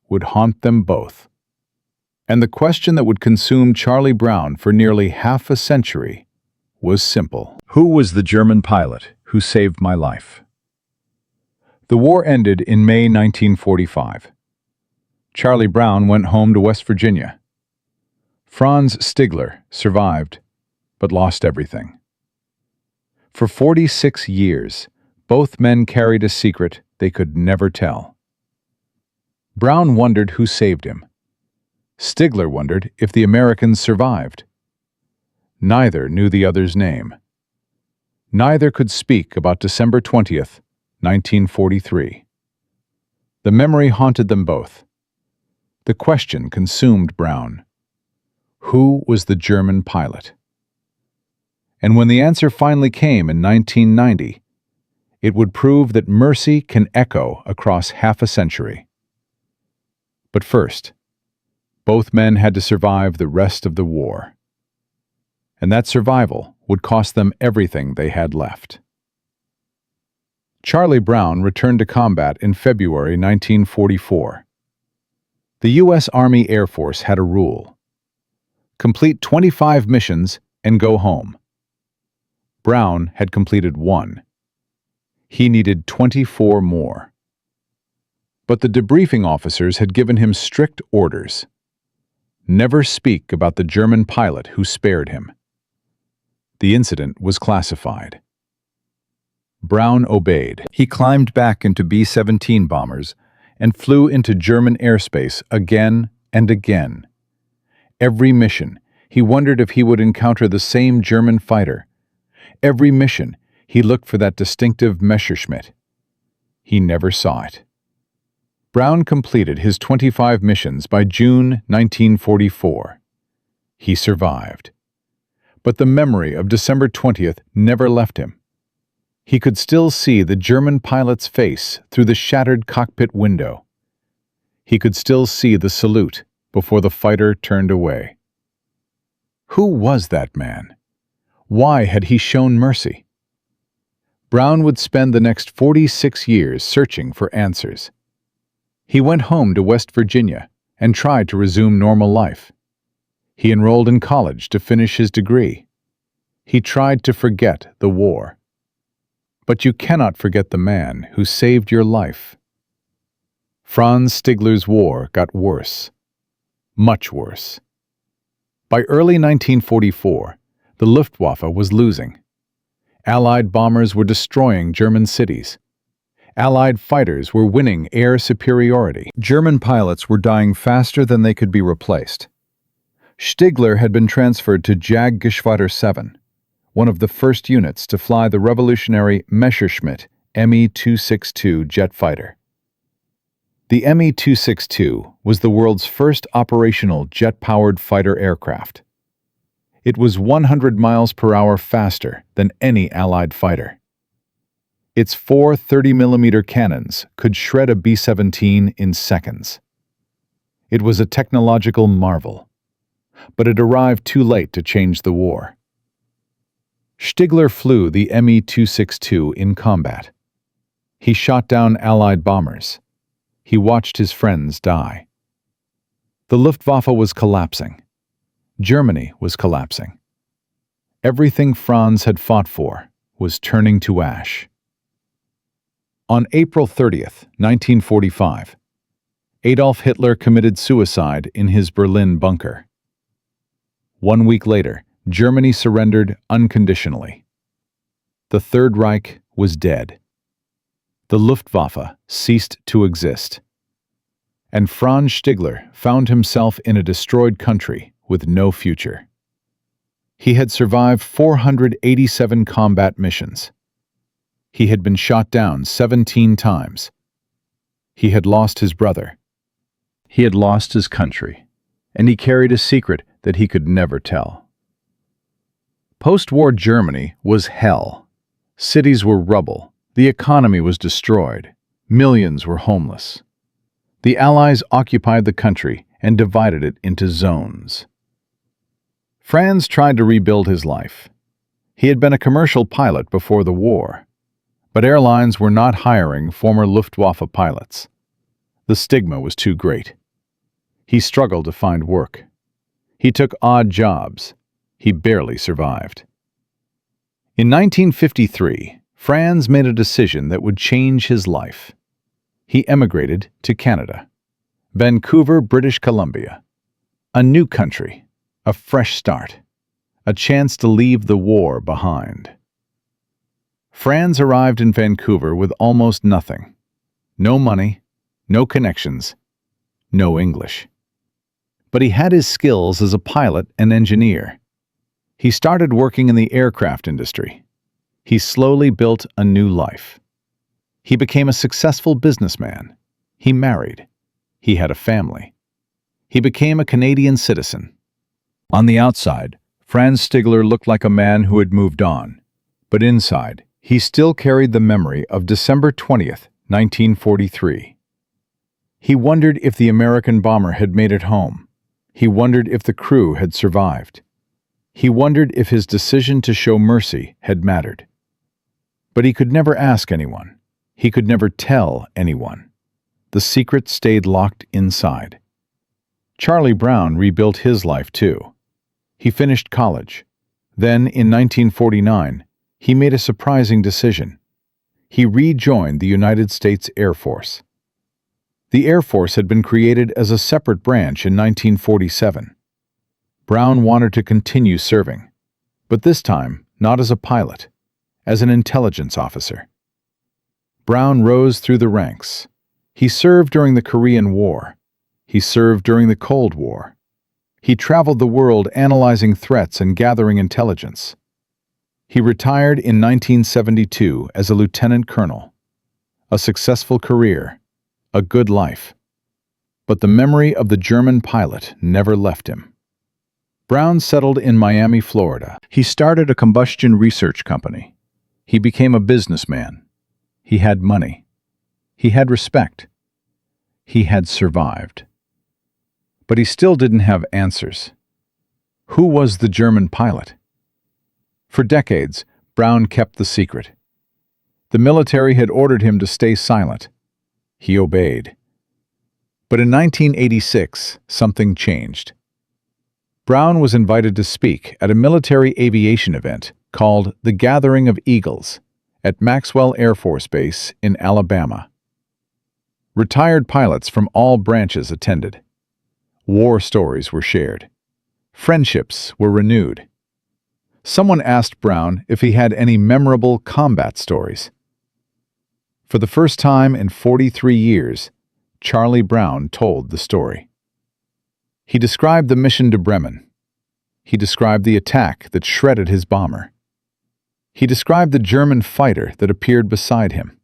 Speaker 1: would haunt them both. And the question that would consume Charlie Brown for nearly half a century was simple. Who was the German pilot who saved my life? The war ended in May 1945. Charlie Brown went home to West Virginia. Franz Stigler survived, but lost everything. For 46 years, both men carried a secret they could never tell. Brown wondered who saved him. Stigler wondered if the Americans survived. Neither knew the other's name. Neither could speak about December 20th, 1943. The memory haunted them both. The question consumed Brown. Who was the German pilot? And when the answer finally came in 1990, it would prove that mercy can echo across half a century. But first, both men had to survive the rest of the war. And that survival would cost them everything they had left. Charlie Brown returned to combat in February 1944. The U.S. Army Air Force had a rule: complete 25 missions and go home. Brown had completed 1. He needed 24 more. But the debriefing officers had given him strict orders. Never speak about the German pilot who spared him. The incident was classified. Brown obeyed. He climbed back into B-17 bombers and flew into German airspace again and again. Every mission, he wondered if he would encounter the same German fighter. Every mission, he looked for that distinctive Messerschmitt. He never saw it. Brown completed his 25 missions by June 1944. He survived. But the memory of December 20th never left him. He could still see the German pilot's face through the shattered cockpit window. He could still see the salute before the fighter turned away. Who was that man? Why had he shown mercy? Brown would spend the next 46 years searching for answers. He went home to West Virginia and tried to resume normal life. He enrolled in college to finish his degree. He tried to forget the war. But you cannot forget the man who saved your life. Franz Stigler's war got worse. Much worse. By early 1944, the Luftwaffe was losing. Allied bombers were destroying German cities. Allied fighters were winning air superiority. German pilots were dying faster than they could be replaced. Stigler had been transferred to Jagdgeschwader 7, one of the first units to fly the revolutionary Messerschmitt Me-262 jet fighter. The Me-262 was the world's first operational jet-powered fighter aircraft. It was 100 miles per hour faster than any Allied fighter. Its 4 30mm cannons could shred a B-17 in seconds. It was a technological marvel, but it arrived too late to change the war. Stigler flew the Me-262 in combat. He shot down Allied bombers. He watched his friends die. The Luftwaffe was collapsing. Germany was collapsing. Everything Franz had fought for was turning to ash. On April 30th, 1945, Adolf Hitler committed suicide in his Berlin bunker. 1 week later, Germany surrendered unconditionally. The Third Reich was dead. The Luftwaffe ceased to exist. And Franz Stigler found himself in a destroyed country with no future. He had survived 487 combat missions. He had been shot down 17 times. He had lost his brother. He had lost his country, and he carried a secret that he could never tell. Post-war Germany was hell. Cities were rubble. The economy was destroyed. Millions were homeless. The Allies occupied the country and divided it into zones. Franz tried to rebuild his life. He had been a commercial pilot before the war, but airlines were not hiring former Luftwaffe pilots. The stigma was too great. He struggled to find work. He took odd jobs. He barely survived. In 1953, Franz made a decision that would change his life. He emigrated to Canada, Vancouver, British Columbia. A new country, a fresh start, a chance to leave the war behind. Franz arrived in Vancouver with almost nothing. No money, no connections, no English. But he had his skills as a pilot and engineer. He started working in the aircraft industry. He slowly built a new life. He became a successful businessman. He married. He had a family. He became a Canadian citizen. On the outside, Franz Stigler looked like a man who had moved on. But inside, he still carried the memory of December 20th, 1943. He wondered if the American bomber had made it home. He wondered if the crew had survived. He wondered if his decision to show mercy had mattered. But he could never ask anyone. He could never tell anyone. The secret stayed locked inside. Charlie Brown rebuilt his life too. He finished college. Then, in 1949, he made a surprising decision. He rejoined the United States Air Force. The Air Force had been created as a separate branch in 1947. Brown wanted to continue serving, but this time not as a pilot, as an intelligence officer. Brown rose through the ranks. He served during the Korean War. He served during the Cold War. He traveled the world analyzing threats and gathering intelligence. He retired in 1972 as a lieutenant colonel. A successful career, a good life. But the memory of the German pilot never left him. Brown settled in Miami, Florida. He started a combustion research company. He became a businessman. He had money. He had respect. He had survived. But he still didn't have answers. Who was the German pilot? For decades, Brown kept the secret. The military had ordered him to stay silent. He obeyed. But in 1986, something changed. Brown was invited to speak at a military aviation event called The Gathering of Eagles at Maxwell Air Force Base in Alabama. Retired pilots from all branches attended. War stories were shared. Friendships were renewed. Someone asked Brown if he had any memorable combat stories. For the first time in 43 years, Charlie Brown told the story. He described the mission to Bremen. He described the attack that shredded his bomber. He described the German fighter that appeared beside him.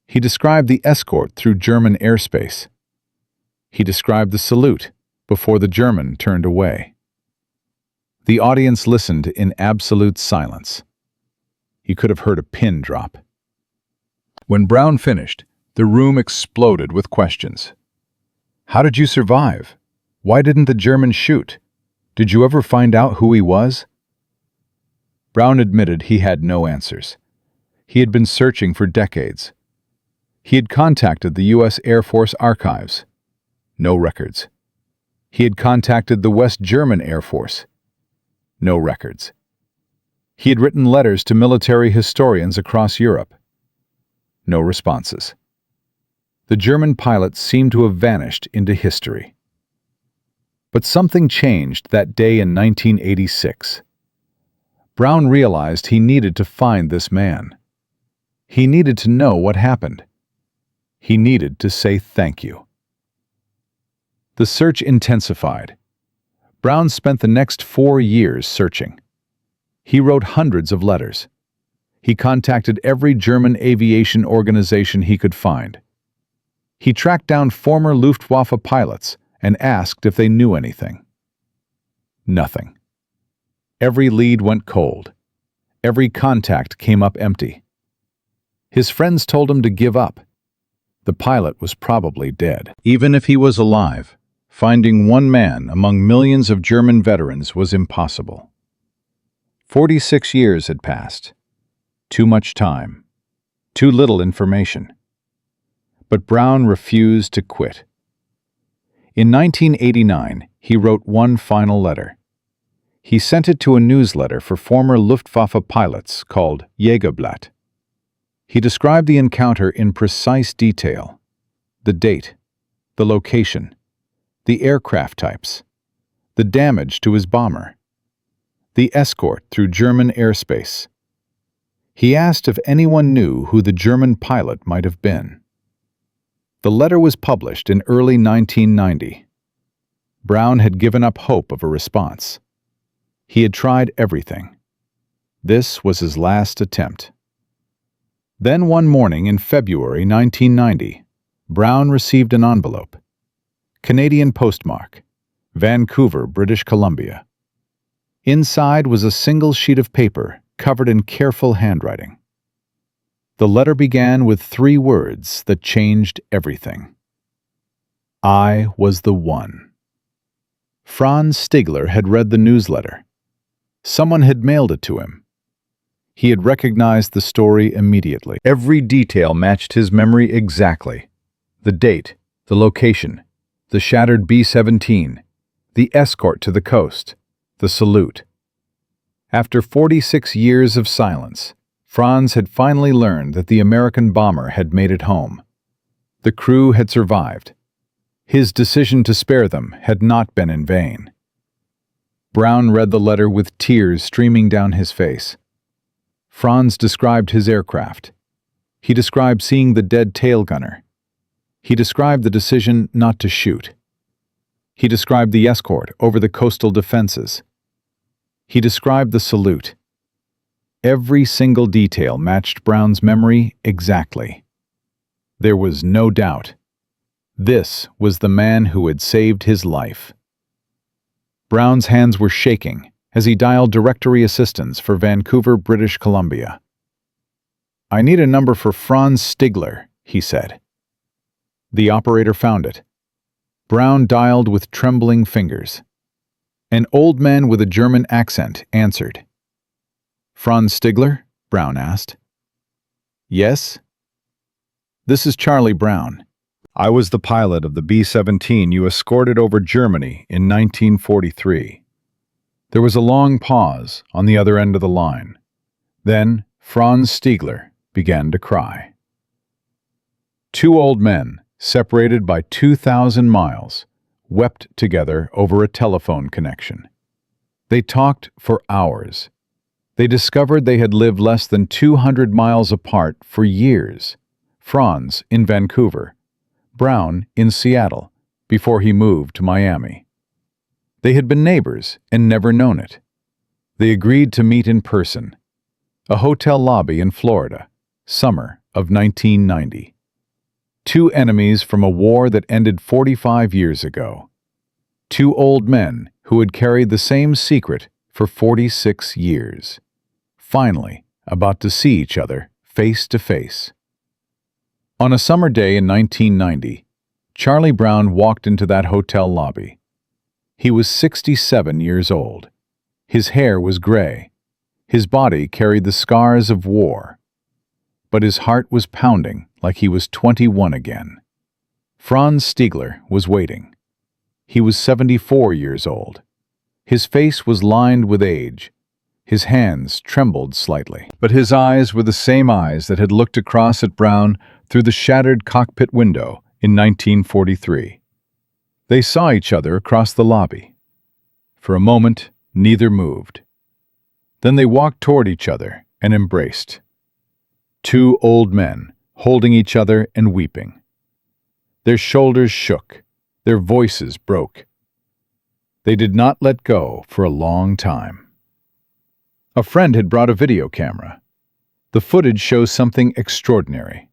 Speaker 1: He described the escort through German airspace. He described the salute before the German turned away. The audience listened in absolute silence. You could have heard a pin drop. When Brown finished, the room exploded with questions. How did you survive? Why didn't the Germans shoot? Did you ever find out who he was? Brown admitted he had no answers. He had been searching for decades. He had contacted the U.S. Air Force Archives. No records. He had contacted the West German Air Force. No records. He had written letters to military historians across Europe. No responses. The German pilot seemed to have vanished into history. But something changed that day in 1986. Brown realized he needed to find this man. He needed to know what happened. He needed to say thank you. The search intensified. Brown spent the next 4 years searching. He wrote hundreds of letters. He contacted every German aviation organization he could find. He tracked down former Luftwaffe pilots and asked if they knew anything. Nothing. Every lead went cold. Every contact came up empty. His friends told him to give up. The pilot was probably dead. Even if he was alive, finding one man among millions of German veterans was impossible. 46 years had passed. Too much time. Too little information. But Brown refused to quit. In 1989, he wrote one final letter. He sent it to a newsletter for former Luftwaffe pilots called Jägerblatt. He described the encounter in precise detail: the date, the location, the aircraft types, the damage to his bomber, the escort through German airspace. He asked if anyone knew who the German pilot might have been. The letter was published in early 1990. Brown had given up hope of a response. He had tried everything. This was his last attempt. Then one morning in February 1990, Brown received an envelope. Canadian postmark, Vancouver, British Columbia. Inside was a single sheet of paper covered in careful handwriting. The letter began with 3 words that changed everything. I was the one. Franz Stigler had read the newsletter. Someone had mailed it to him. He had recognized the story immediately. Every detail matched his memory exactly. The date, the location, the shattered B-17, the escort to the coast, the salute. After 46 years of silence, Franz had finally learned that the American bomber had made it home. The crew had survived. His decision to spare them had not been in vain. Brown read the letter with tears streaming down his face. Franz described his aircraft. He described seeing the dead tail gunner. He described the decision not to shoot. He described the escort over the coastal defenses. He described the salute. Every single detail matched Brown's memory exactly. There was no doubt. This was the man who had saved his life. Brown's hands were shaking as he dialed directory assistance for Vancouver, British Columbia. I need a number for Franz Stigler, he said. The operator found it. Brown dialed with trembling fingers. An old man with a German accent answered. Franz Stigler? Brown asked. Yes? This is Charlie Brown. I was the pilot of the B-17 you escorted over Germany in 1943. There was a long pause on the other end of the line. Then Franz Stigler began to cry. 2 old men, separated by 2,000 miles, wept together over a telephone connection. They talked for hours. They discovered they had lived less than 200 miles apart for years. Franz in Vancouver, Brown in Seattle, before he moved to Miami. They had been neighbors and never known it. They agreed to meet in person. A hotel lobby in Florida, summer of 1990. 2 enemies from a war that ended 45 years ago. 2 old men who had carried the same secret for 46 years. Finally, about to see each other face to face. On a summer day in 1990, Charlie Brown walked into that hotel lobby. He was 67 years old. His hair was gray. His body carried the scars of war. But his heart was pounding like he was 21 again. Franz Stigler was waiting. He was 74 years old. His face was lined with age. His hands trembled slightly. But his eyes were the same eyes that had looked across at Brown through the shattered cockpit window in 1943. They saw each other across the lobby. For a moment, neither moved. Then they walked toward each other and embraced. 2 old men, holding each other and weeping. Their shoulders shook. Their voices broke. They did not let go for a long time. A friend had brought a video camera. The footage shows something extraordinary.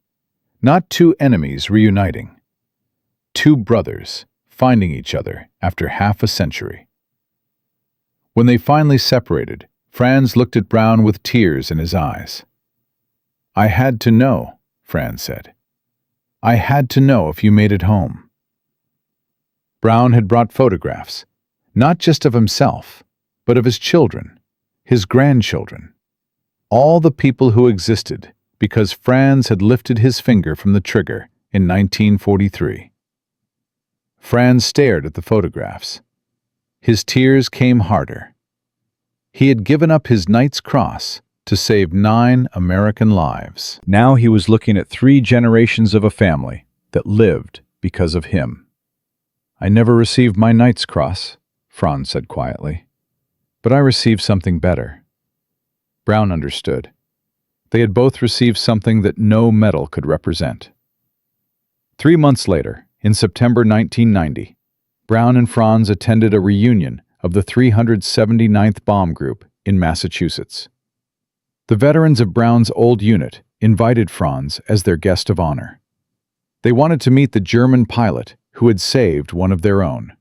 Speaker 1: Not 2 enemies reuniting. 2 brothers finding each other after half a century. When they finally separated, Franz looked at Brown with tears in his eyes. "I had to know," Franz said. "I had to know if you made it home." Brown had brought photographs, not just of himself, but of his children, his grandchildren, all the people who existed because Franz had lifted his finger from the trigger in 1943. Franz stared at the photographs. His tears came harder. He had given up his Knight's Cross to save 9 American lives. Now he was looking at 3 generations of a family that lived because of him. "I never received my Knight's Cross," Franz said quietly, "but I received something better." Brown understood. They had both received something that no medal could represent. 3 months later, in September 1990, Brown and Franz attended a reunion of the 379th Bomb Group in Massachusetts. The veterans of Brown's old unit invited Franz as their guest of honor. They wanted to meet the German pilot who had saved one of their own.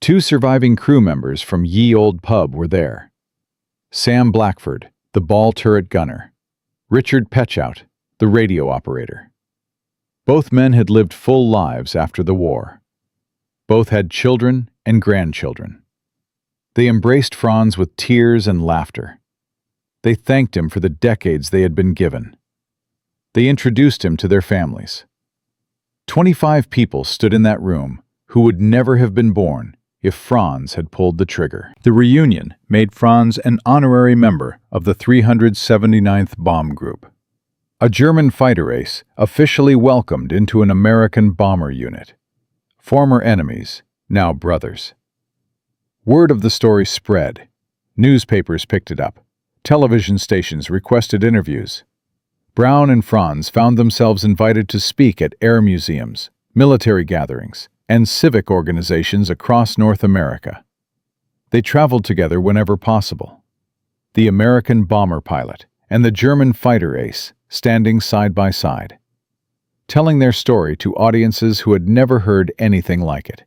Speaker 1: 2 surviving crew members from Ye Old Pub were there. Sam Blackford, the ball turret gunner. Richard Pechout, the radio operator. Both men had lived full lives after the war. Both had children and grandchildren. They embraced Franz with tears and laughter. They thanked him for the decades they had been given. They introduced him to their families. 25 people stood in that room who would never have been born if Franz had pulled the trigger. The reunion made Franz an honorary member of the 379th Bomb Group, a German fighter ace officially welcomed into an American bomber unit. Former enemies, now brothers. Word of the story spread. Newspapers picked it up. Television stations requested interviews. Brown and Franz found themselves invited to speak at air museums, military gatherings, and civic organizations across North America. They traveled together whenever possible. The American bomber pilot and the German fighter ace standing side by side, telling their story to audiences who had never heard anything like it.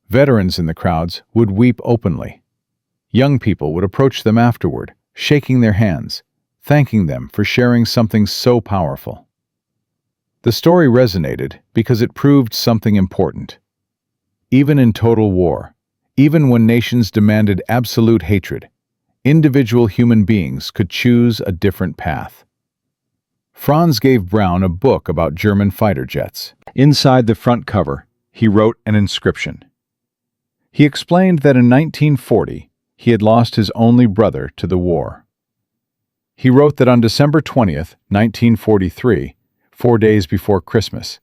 Speaker 1: Veterans in the crowds would weep openly. Young people would approach them afterward, shaking their hands, thanking them for sharing something so powerful. The story resonated because it proved something important. Even in total war, even when nations demanded absolute hatred, individual human beings could choose a different path. Franz gave Brown a book about German fighter jets. Inside the front cover, he wrote an inscription. He explained that in 1940, he had lost his only brother to the war. He wrote that on December 20th, 1943, 4 days before Christmas,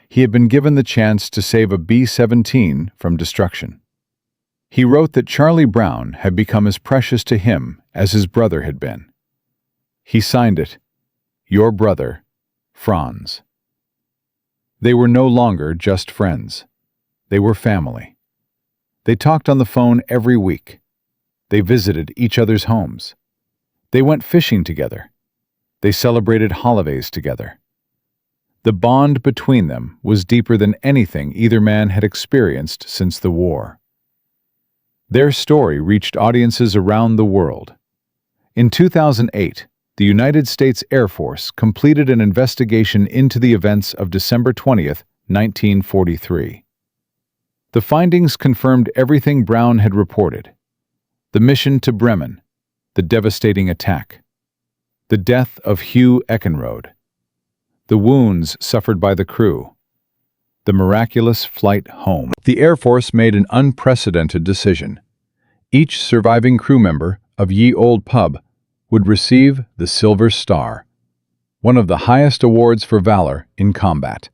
Speaker 1: he had been given the chance to save a B-17 from destruction. He wrote that Charlie Brown had become as precious to him as his brother had been. He signed it, "Your brother, Franz." They were no longer just friends. They were family. They talked on the phone every week. They visited each other's homes. They went fishing together. They celebrated holidays together. The bond between them was deeper than anything either man had experienced since the war. Their story reached audiences around the world. In 2008, the United States Air Force completed an investigation into the events of December 20th, 1943. The findings confirmed everything Brown had reported. The mission to Bremen, the devastating attack, the death of Hugh Eckenrode, the wounds suffered by the crew, the miraculous flight home. The Air Force made an unprecedented decision. Each surviving crew member of Ye Old Pub would receive the Silver Star, one of the highest awards for valor in combat.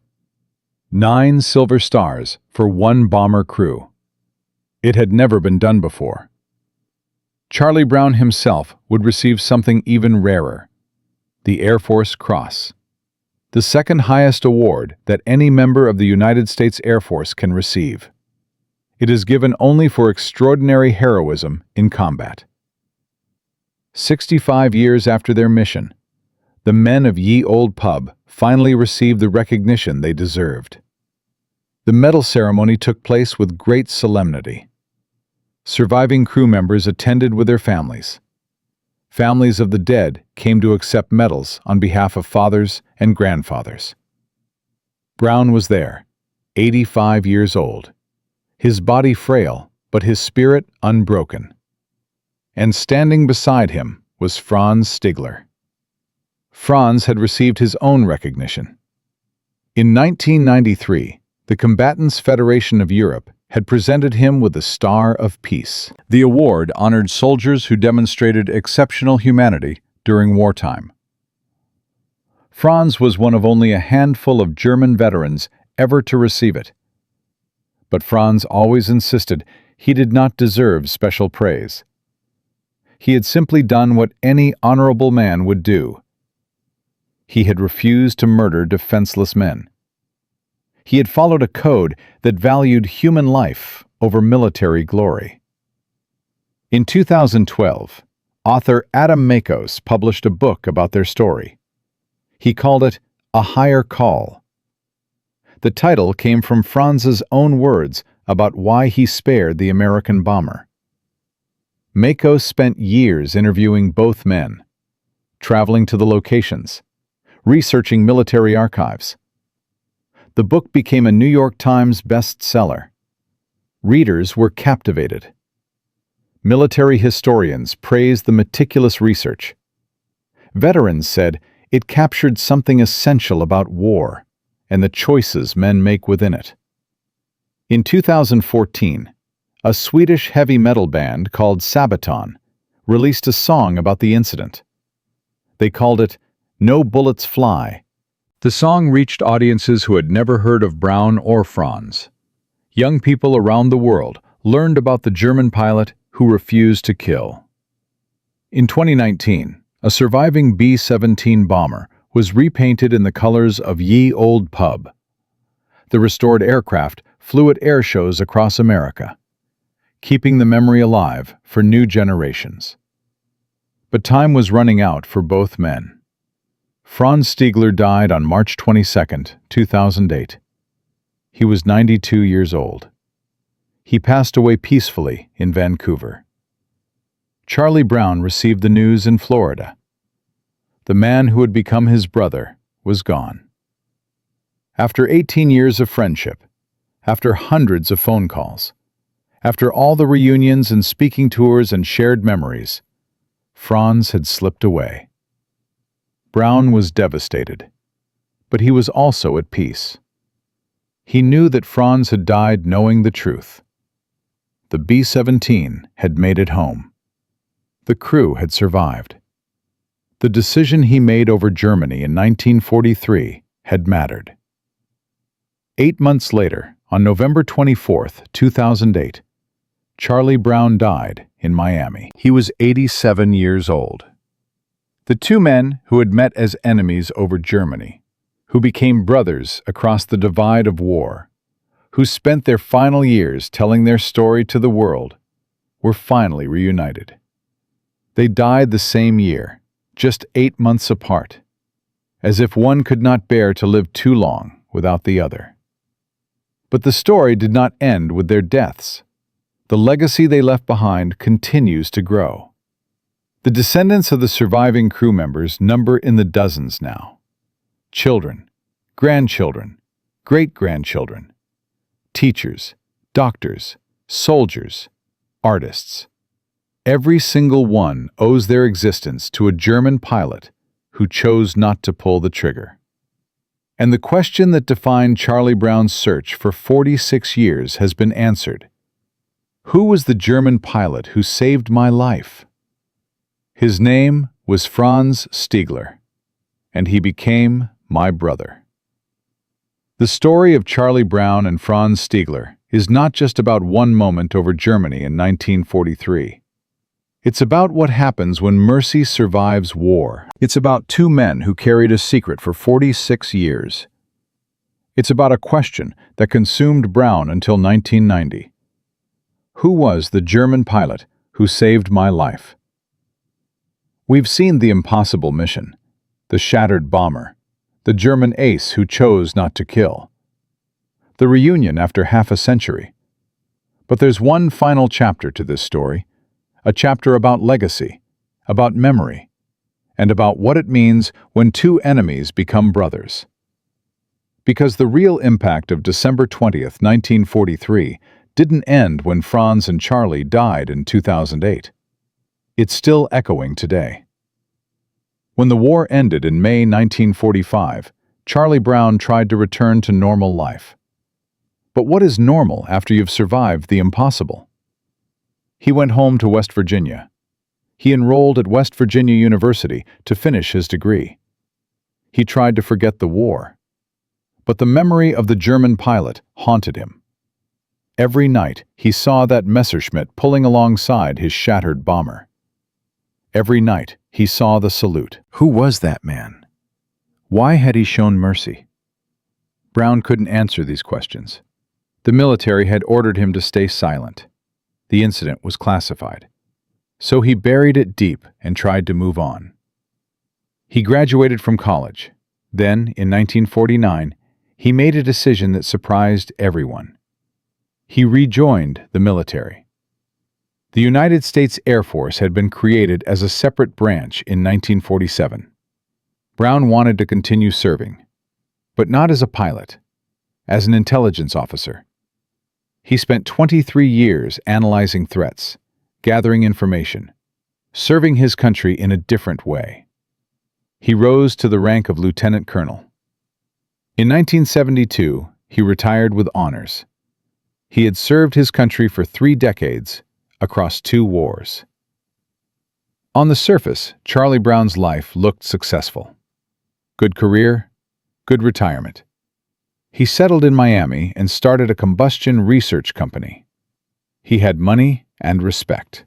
Speaker 1: 9 silver stars for one bomber crew. It had never been done before. Charlie Brown himself would receive something even rarer, the Air Force Cross, the second highest award that any member of the United States Air Force can receive. It is given only for extraordinary heroism in combat. 65 years after their mission, the men of Ye Old Pub finally received the recognition they deserved. The medal ceremony took place with great solemnity. Surviving crew members attended with their families. Families of the dead came to accept medals on behalf of fathers and grandfathers. Brown was there, 85 years old, his body frail, but his spirit unbroken. And standing beside him was Franz Stigler. Franz had received his own recognition. In 1993, the Combatants Federation of Europe had presented him with the Star of Peace. The award honored soldiers who demonstrated exceptional humanity during wartime. Franz was one of only a handful of German veterans ever to receive it. But Franz always insisted he did not deserve special praise. He had simply done what any honorable man would do. He had refused to murder defenseless men. He had followed a code that valued human life over military glory. In 2012, author Adam Makos published a book about their story. He called it A Higher Call. The title came from Franz's own words about why he spared the American bomber. Makos spent years interviewing both men, traveling to the locations, researching military archives. The book became a New York Times bestseller. Readers were captivated. Military historians praised the meticulous research. Veterans said it captured something essential about war and the choices men make within it. In 2014, a Swedish heavy metal band called Sabaton released a song about the incident. They called it No Bullets Fly. The song reached audiences who had never heard of Brown or Franz. Young people around the world learned about the German pilot who refused to kill. In 2019, a surviving B-17 bomber was repainted in the colors of Ye Old Pub. The restored aircraft flew at air shows across America, keeping the memory alive for new generations. But time was running out for both men. Franz Stigler died on March 22, 2008. He was 92 years old. He passed away peacefully in Vancouver. Charlie Brown received the news in Florida. The man who had become his brother was gone. After 18 years of friendship, after hundreds of phone calls, after all the reunions and speaking tours and shared memories, Franz had slipped away. Brown was devastated, but he was also at peace. He knew that Franz had died knowing the truth. The B-17 had made it home. The crew had survived. The decision he made over Germany in 1943 had mattered. 8 months later, on November 24, 2008, Charlie Brown died in Miami. He was 87 years old. The two men who had met as enemies over Germany, who became brothers across the divide of war, who spent their final years telling their story to the world, were finally reunited. They died the same year, just 8 months apart, as if one could not bear to live too long without the other. But the story did not end with their deaths. The legacy they left behind continues to grow. The descendants of the surviving crew members number in the dozens now. Children, grandchildren, great-grandchildren, teachers, doctors, soldiers, artists. Every single one owes their existence to a German pilot who chose not to pull the trigger. And the question that defined Charlie Brown's search for 46 years has been answered. Who was the German pilot who saved my life? His name was Franz Stigler, and he became my brother. The story of Charlie Brown and Franz Stigler is not just about one moment over Germany in 1943. It's about what happens when mercy survives war. It's about two men who carried a secret for 46 years. It's about a question that consumed Brown until 1990. Who was the German pilot who saved my life? We've seen the impossible mission, the shattered bomber, the German ace who chose not to kill, the reunion after half a century. But there's one final chapter to this story, a chapter about legacy, about memory, and about what it means when two enemies become brothers. Because the real impact of December 20th, 1943, didn't end when Franz and Charlie died in 2008. It's still echoing today. When the war ended in May 1945, Charlie Brown tried to return to normal life. But what is normal after you've survived the impossible? He went home to West Virginia. He enrolled at West Virginia University to finish his degree. He tried to forget the war. But the memory of the German pilot haunted him. Every night he saw that Messerschmitt pulling alongside his shattered bomber. Every night he saw the salute. Who was that man? Why had he shown mercy? Brown couldn't answer these questions. The military had ordered him to stay silent. The incident was classified. So he buried it deep and tried to move on. He graduated from college. Then, in 1949, he made a decision that surprised everyone. He rejoined the military. The United States Air Force had been created as a separate branch in 1947. Brown wanted to continue serving, but not as a pilot, as an intelligence officer. He spent 23 years analyzing threats, gathering information, serving his country in a different way. He rose to the rank of lieutenant colonel. In 1972, he retired with honors. He had served his country for 3 decades across 2 wars. On the surface, Charlie Brown's life looked successful. Good career, good retirement. He settled in Miami and started a combustion research company. He had money and respect.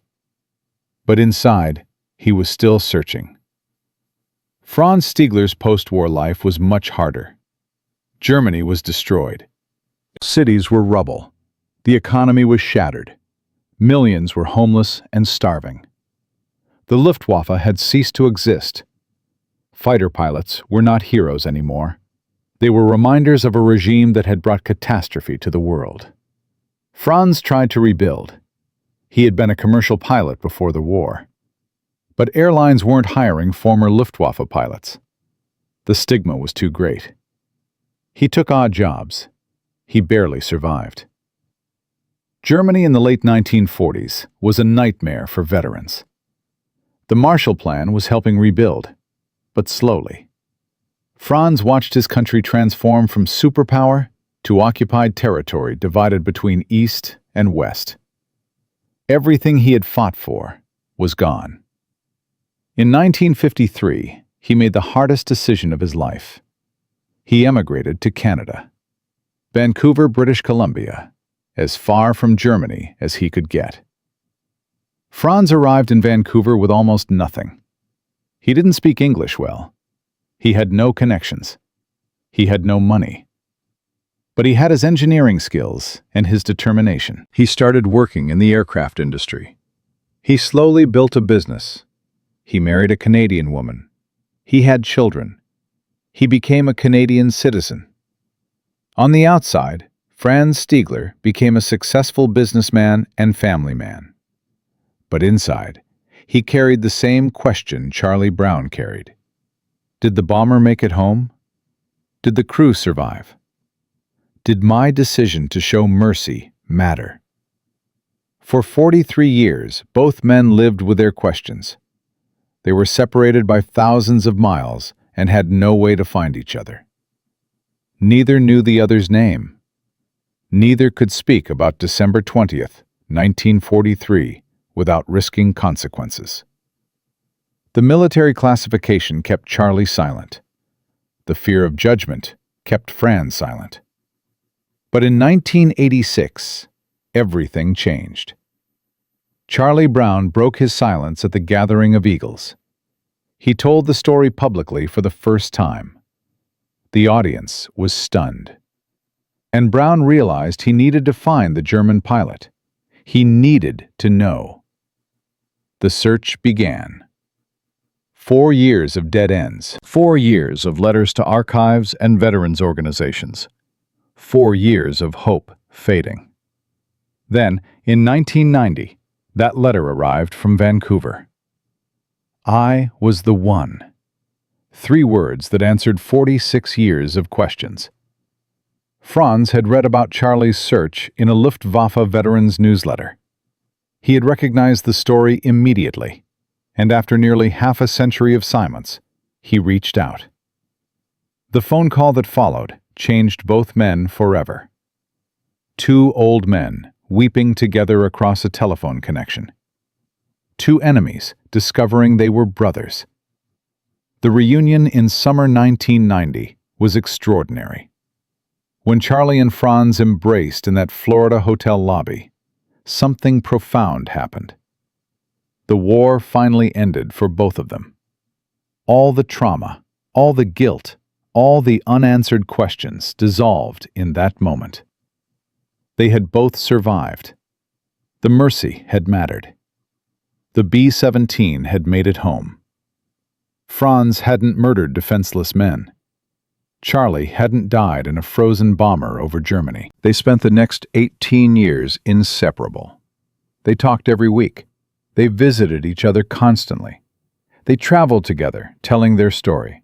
Speaker 1: But inside, he was still searching. Franz Stigler's post-war life was much harder. Germany was destroyed. Cities were rubble. The economy was shattered. Millions were homeless and starving. The Luftwaffe had ceased to exist. Fighter pilots were not heroes anymore. They were reminders of a regime that had brought catastrophe to the world. Franz tried to rebuild. He had been a commercial pilot before the war. But airlines weren't hiring former Luftwaffe pilots. The stigma was too great. He took odd jobs. He barely survived. Germany in the late 1940s was a nightmare for veterans. The Marshall Plan was helping rebuild, but slowly. Franz watched his country transform from superpower to occupied territory divided between East and West. Everything he had fought for was gone. In 1953, he made the hardest decision of his life. He emigrated to Canada. Vancouver, British Columbia, as far from Germany as he could get. Franz arrived in Vancouver with almost nothing. He didn't speak English well. He had no connections. He had no money. But he had his engineering skills and his determination. He started working in the aircraft industry. He slowly built a business. He married a Canadian woman. He had children. He became a Canadian citizen. On the outside, Franz Stigler became a successful businessman and family man. But inside, he carried the same question Charlie Brown carried. Did the bomber make it home? Did the crew survive? Did my decision to show mercy matter? For 43 years, both men lived with their questions. They were separated by thousands of miles and had no way to find each other. Neither knew the other's name. Neither could speak about December 20th, 1943, without risking consequences. The military classification kept Charlie silent. The fear of judgment kept Franz silent. But in 1986, everything changed. Charlie Brown broke his silence at the Gathering of Eagles. He told the story publicly for the first time. The audience was stunned. And Brown realized he needed to find the German pilot. He needed to know. The search began. 4 years of dead ends. 4 years of letters to archives and veterans organizations. 4 years of hope fading. Then, in 1990, that letter arrived from Vancouver. I was the one. 3 words that answered 46 years of questions. Franz had read about Charlie's search in a Luftwaffe veterans newsletter. He had recognized the story immediately, and after nearly half a century of silence, he reached out. The phone call that followed changed both men forever. 2 old men weeping together across a telephone connection. 2 enemies discovering they were brothers. The reunion in summer 1990 was extraordinary. When Charlie and Franz embraced in that Florida hotel lobby, something profound happened. The war finally ended for both of them. All the trauma, all the guilt, all the unanswered questions dissolved in that moment. They had both survived. The mercy had mattered. The B-17 had made it home. Franz hadn't murdered defenseless men. Charlie hadn't died in a frozen bomber over Germany. They spent the next 18 years inseparable. They talked every week. They visited each other constantly. They traveled together, telling their story.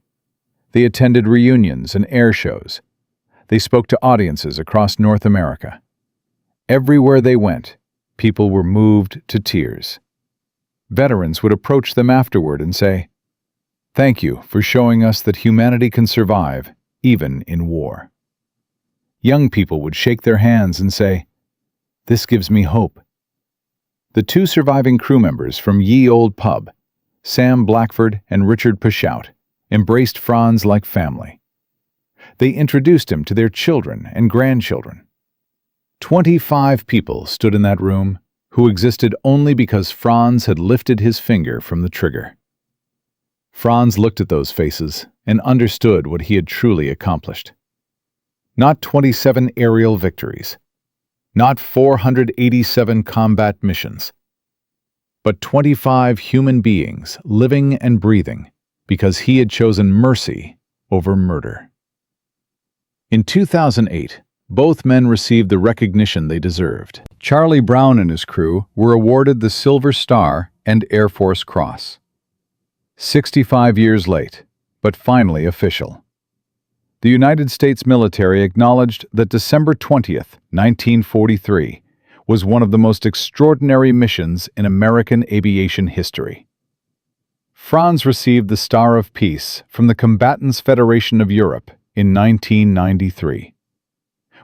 Speaker 1: They attended reunions and air shows. They spoke to audiences across North America. Everywhere they went, people were moved to tears. Veterans would approach them afterward and say, "Thank you for showing us that humanity can survive, even in war." Young people would shake their hands and say, "This gives me hope." The 2 surviving crew members from Ye Old Pub, Sam Blackford and Richard Pashout, embraced Franz like family. They introduced him to their children and grandchildren. 25 people stood in that room who existed only because Franz had lifted his finger from the trigger. Franz looked at those faces and understood what he had truly accomplished. Not 27 aerial victories, not 487 combat missions, but 25 human beings living and breathing because he had chosen mercy over murder. In 2008, both men received the recognition they deserved. Charlie Brown and his crew were awarded the Silver Star and Air Force Cross. 65 years late, but finally official. The United States military acknowledged that December 20th, 1943, was one of the most extraordinary missions in American aviation history. Franz received the Star of Peace from the Combatants Federation of Europe in 1993,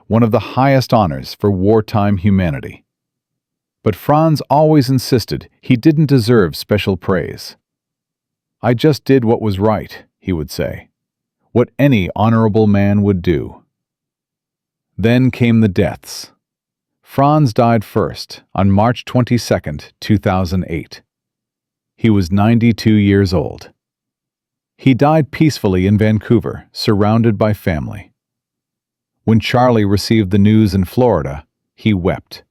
Speaker 1: one of the highest honors for wartime humanity. But Franz always insisted he didn't deserve special praise. "I just did what was right," he would say, "what any honorable man would do." Then came the deaths. Franz died first on March 22, 2008. He was 92 years old. He died peacefully in Vancouver, surrounded by family. When Charlie received the news in Florida, he wept.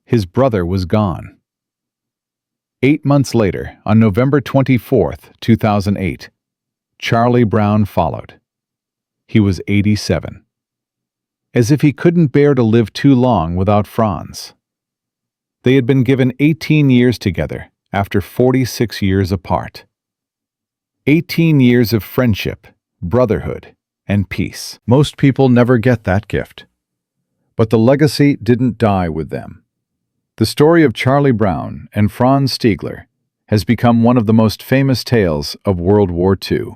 Speaker 1: His brother was gone. 8 months later, on November 24, 2008, Charlie Brown followed. He was 87. As if he couldn't bear to live too long without Franz. They had been given 18 years together after 46 years apart. 18 years of friendship, brotherhood, and peace. Most people never get that gift. But the legacy didn't die with them. The story of Charlie Brown and Franz Stigler has become one of the most famous tales of World War II.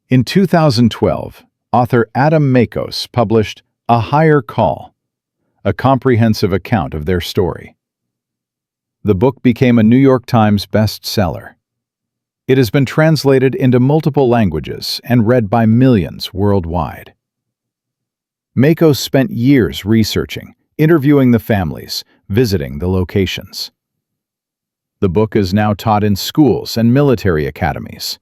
Speaker 1: In 2012, author Adam Makos published A Higher Call, a comprehensive account of their story. The book became a New York Times bestseller. It has been translated into multiple languages and read by millions worldwide. Makos spent years researching, interviewing the families, visiting the locations. The book is now taught in schools and military academies.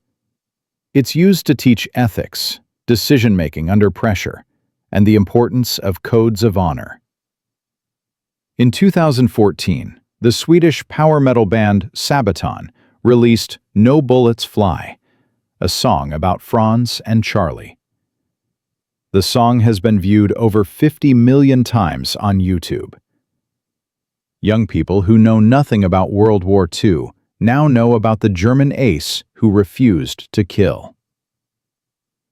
Speaker 1: It's used to teach ethics, decision-making under pressure, and the importance of codes of honor. In 2014, the Swedish power metal band Sabaton released No Bullets Fly, a song about Franz and Charlie. The song has been viewed over 50 million times on YouTube. Young people who know nothing about World War II now know about the German ace who refused to kill.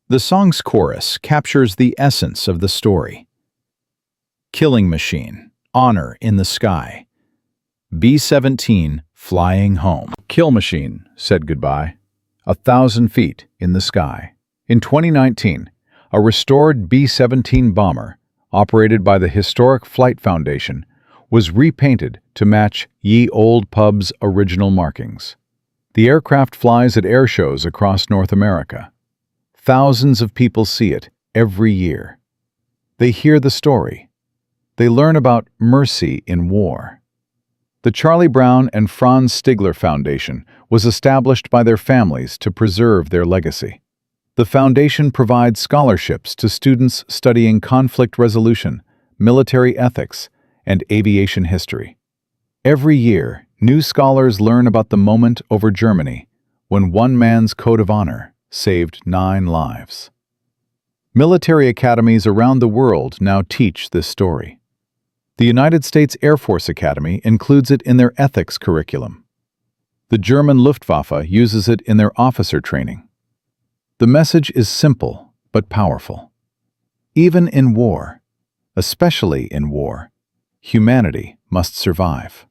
Speaker 1: The song's chorus captures the essence of the story. Killing machine, honor in the sky. B-17 flying home. Kill machine said goodbye. 1,000 feet in the sky. In 2019, a restored B-17 bomber, operated by the Historic Flight Foundation, was repainted to match Ye Olde Pub's original markings. The aircraft flies at air shows across North America. Thousands of people see it every year. They hear the story. They learn about mercy in war. The Charlie Brown and Franz Stigler Foundation was established by their families to preserve their legacy. The foundation provides scholarships to students studying conflict resolution, military ethics, and aviation history. Every year, new scholars learn about the moment over Germany when one man's code of honor saved 9 lives. Military academies around the world now teach this story. The United States Air Force Academy includes it in their ethics curriculum. The German Luftwaffe uses it in their officer training. The message is simple but powerful. Even in war, especially in war, humanity must survive.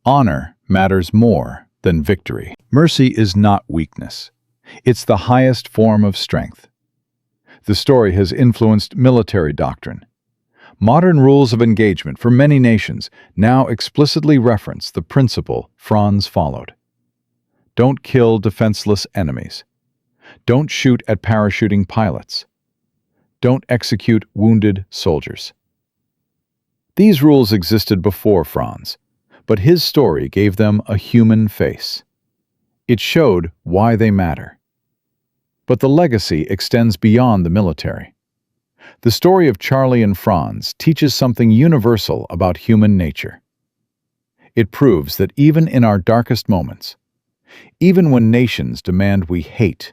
Speaker 1: Honor matters more than victory. Mercy is not weakness. It's the highest form of strength. The story has influenced military doctrine. Modern rules of engagement for many nations now explicitly reference the principle Franz followed. Don't kill defenseless enemies. Don't shoot at parachuting pilots. Don't execute wounded soldiers. These rules existed before Franz, but his story gave them a human face. It showed why they matter. But the legacy extends beyond the military. The story of Charlie and Franz teaches something universal about human nature. It proves that even in our darkest moments, even when nations demand we hate,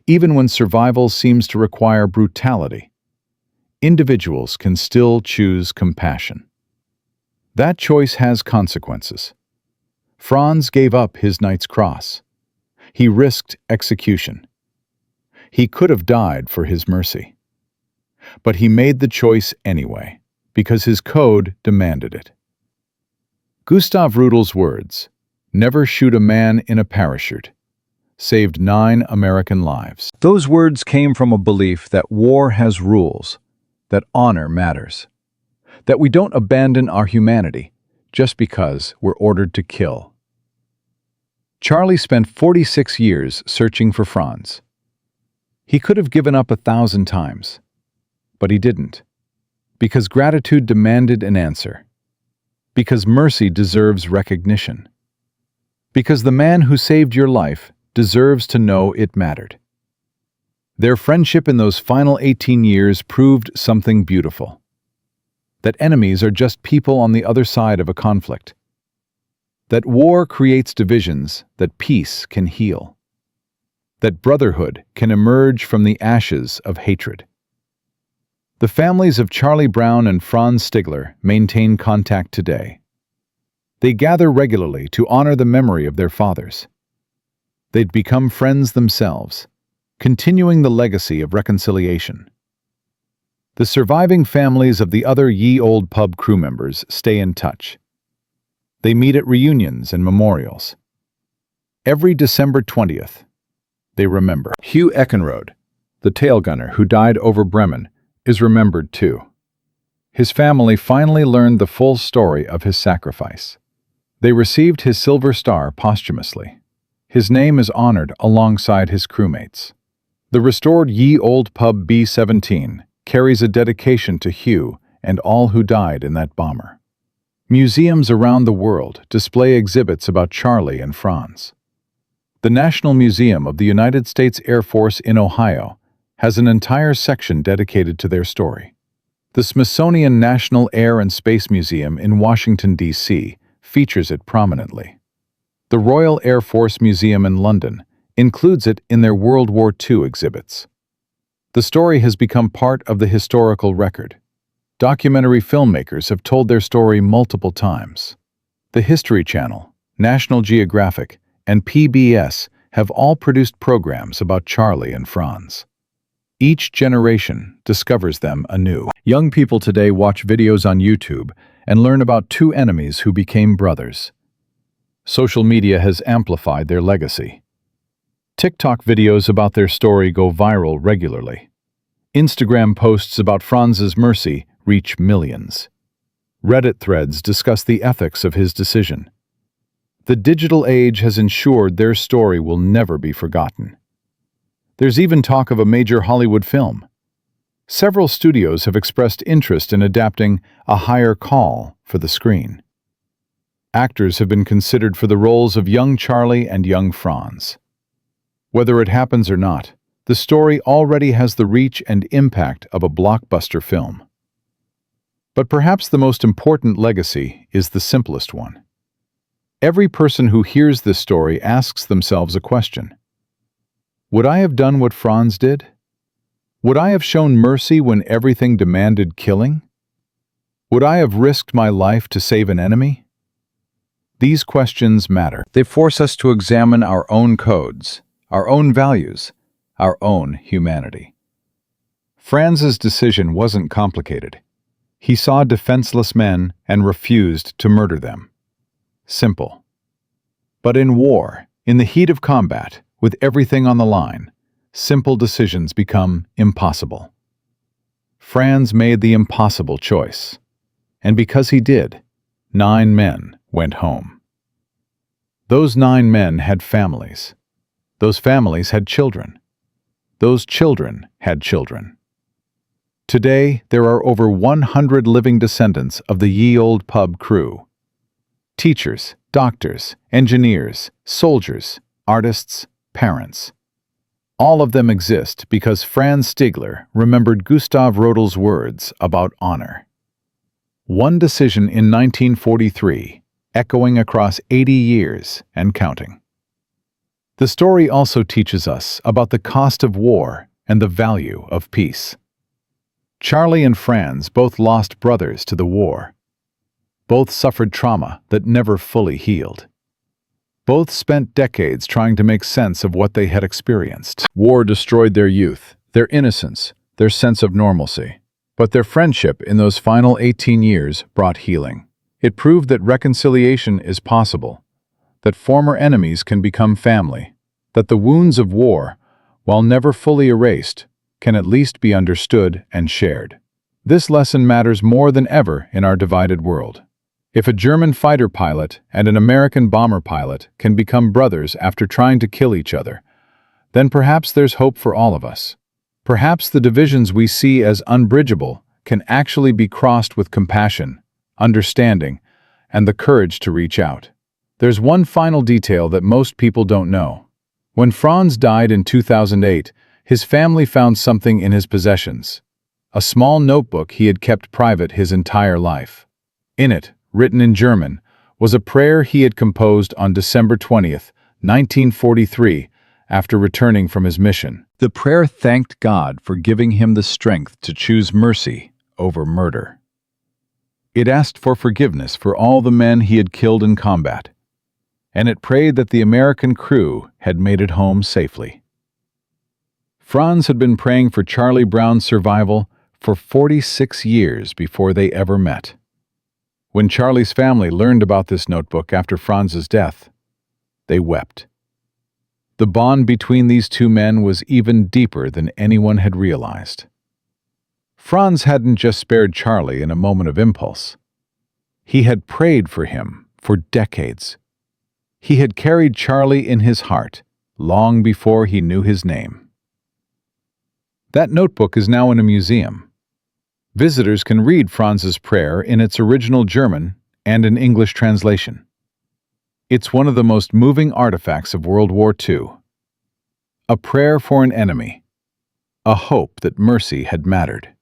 Speaker 1: even when survival seems to require brutality, individuals can still choose compassion. That choice has consequences. Franz gave up his Knight's Cross. He risked execution. He could have died for his mercy. But he made the choice anyway, because his code demanded it. Gustav Rudel's words, "Never shoot a man in a parachute," saved 9 American lives. Those words came from a belief that war has rules, that honor matters, that we don't abandon our humanity just because we're ordered to kill. Charlie spent 46 years searching for Franz. He could have given up 1,000 times. But he didn't, because gratitude demanded an answer, because mercy deserves recognition, because the man who saved your life deserves to know it mattered. Their friendship in those final 18 years proved something beautiful, that enemies are just people on the other side of a conflict, that war creates divisions that peace can heal, that brotherhood can emerge from the ashes of hatred. The families of Charlie Brown and Franz Stigler maintain contact today. They gather regularly to honor the memory of their fathers. They'd become friends themselves, continuing the legacy of reconciliation. The surviving families of the other Ye Olde Pub crew members stay in touch. They meet at reunions and memorials. Every December 20th, they remember. Hugh Eckenrode, the tail gunner who died over Bremen, is remembered too. His family finally learned the full story of his sacrifice. They received his Silver Star posthumously. His name is honored alongside his crewmates. The restored Ye Olde Pub B-17 carries a dedication to Hugh and all who died in that bomber. Museums around the world display exhibits about Charlie and Franz. The National Museum of the United States Air Force in Ohio has an entire section dedicated to their story. The Smithsonian National Air and Space Museum in Washington, D.C. features it prominently. The Royal Air Force Museum in London includes it in their World War II exhibits. The story has become part of the historical record. Documentary filmmakers have told their story multiple times. The History Channel, National Geographic, and PBS have all produced programs about Charlie and Franz. Each generation discovers them anew. Young people today watch videos on YouTube and learn about two enemies who became brothers. Social media has amplified their legacy. TikTok videos about their story go viral regularly. Instagram posts about Franz's mercy reach millions. Reddit threads discuss the ethics of his decision. The digital age has ensured their story will never be forgotten. There's even talk of a major Hollywood film. Several studios have expressed interest in adapting A Higher Call for the screen. Actors have been considered for the roles of young Charlie and young Franz. Whether it happens or not, the story already has the reach and impact of a blockbuster film. But perhaps the most important legacy is the simplest one. Every person who hears this story asks themselves a question. Would I have done what Franz did? Would I have shown mercy when everything demanded killing? Would I have risked my life to save an enemy? These questions matter. They force us to examine our own codes, our own values, our own humanity. Franz's decision wasn't complicated. He saw defenseless men and refused to murder them. Simple. But in war, in the heat of combat, with everything on the line, simple decisions become impossible. Franz made the impossible choice. And because he did, 9 men went home. Those 9 men had families. Those families had children. Those children had children. Today, there are over 100 living descendants of the Ye Olde Pub crew. Teachers, doctors, engineers, soldiers, artists, parents. All of them exist because Franz Stigler remembered Gustav Rodel's words about honor. One decision in 1943, echoing across 80 years and counting. The story also teaches us about the cost of war and the value of peace. Charlie and Franz both lost brothers to the war. Both suffered trauma that never fully healed. Both spent decades trying to make sense of what they had experienced. War destroyed their youth, their innocence, their sense of normalcy. But their friendship in those final 18 years brought healing. It proved that reconciliation is possible, that former enemies can become family, that the wounds of war, while never fully erased, can at least be understood and shared. This lesson matters more than ever in our divided world. If a German fighter pilot and an American bomber pilot can become brothers after trying to kill each other, then perhaps there's hope for all of us. Perhaps the divisions we see as unbridgeable can actually be crossed with compassion, understanding, and the courage to reach out. There's one final detail that most people don't know. When Franz died in 2008, his family found something in his possessions. A small notebook he had kept private his entire life. In it, written in German, was a prayer he had composed on December 20th, 1943, after returning from his mission. The prayer thanked God for giving him the strength to choose mercy over murder. It asked for forgiveness for all the men he had killed in combat, and it prayed that the American crew had made it home safely. Franz had been praying for Charlie Brown's survival for 46 years before they ever met. When Charlie's family learned about this notebook after Franz's death, they wept. The bond between these two men was even deeper than anyone had realized. Franz hadn't just spared Charlie in a moment of impulse. He had prayed for him for decades. He had carried Charlie in his heart long before he knew his name. That notebook is now in a museum. Visitors can read Franz's prayer in its original German and an English translation. It's one of the most moving artifacts of World War II. A prayer for an enemy. A hope that mercy had mattered.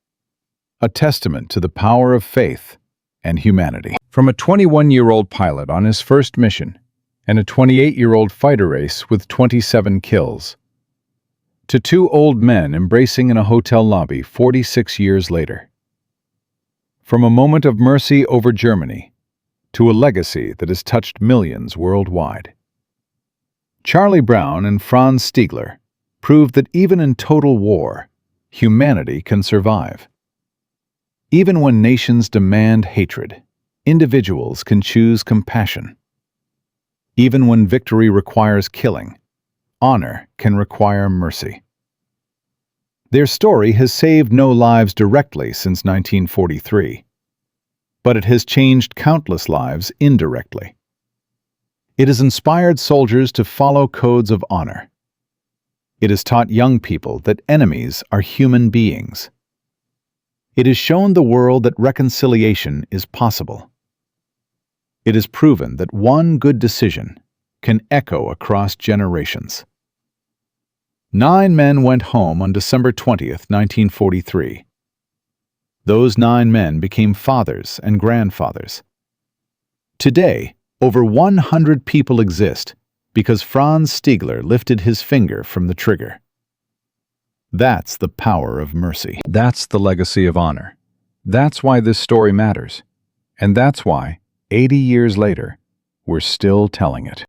Speaker 1: A testament to the power of faith and humanity. From a 21-year-old pilot on his first mission and a 28-year-old fighter ace with 27 kills, to 2 old men embracing in a hotel lobby 46 years later. From a moment of mercy over Germany to a legacy that has touched millions worldwide. Charlie Brown and Franz Stigler proved that even in total war, humanity can survive. Even when nations demand hatred, individuals can choose compassion. Even when victory requires killing, honor can require mercy. Their story has saved no lives directly since 1943, but it has changed countless lives indirectly. It has inspired soldiers to follow codes of honor. It has taught young people that enemies are human beings. It has shown the world that reconciliation is possible. It has proven that one good decision can echo across generations. 9 men went home on December 20th, 1943. Those 9 men became fathers and grandfathers. Today, over 100 people exist because Franz Stigler lifted his finger from the trigger. That's the power of mercy. That's the legacy of honor. That's why this story matters. And that's why, 80 years later, we're still telling it.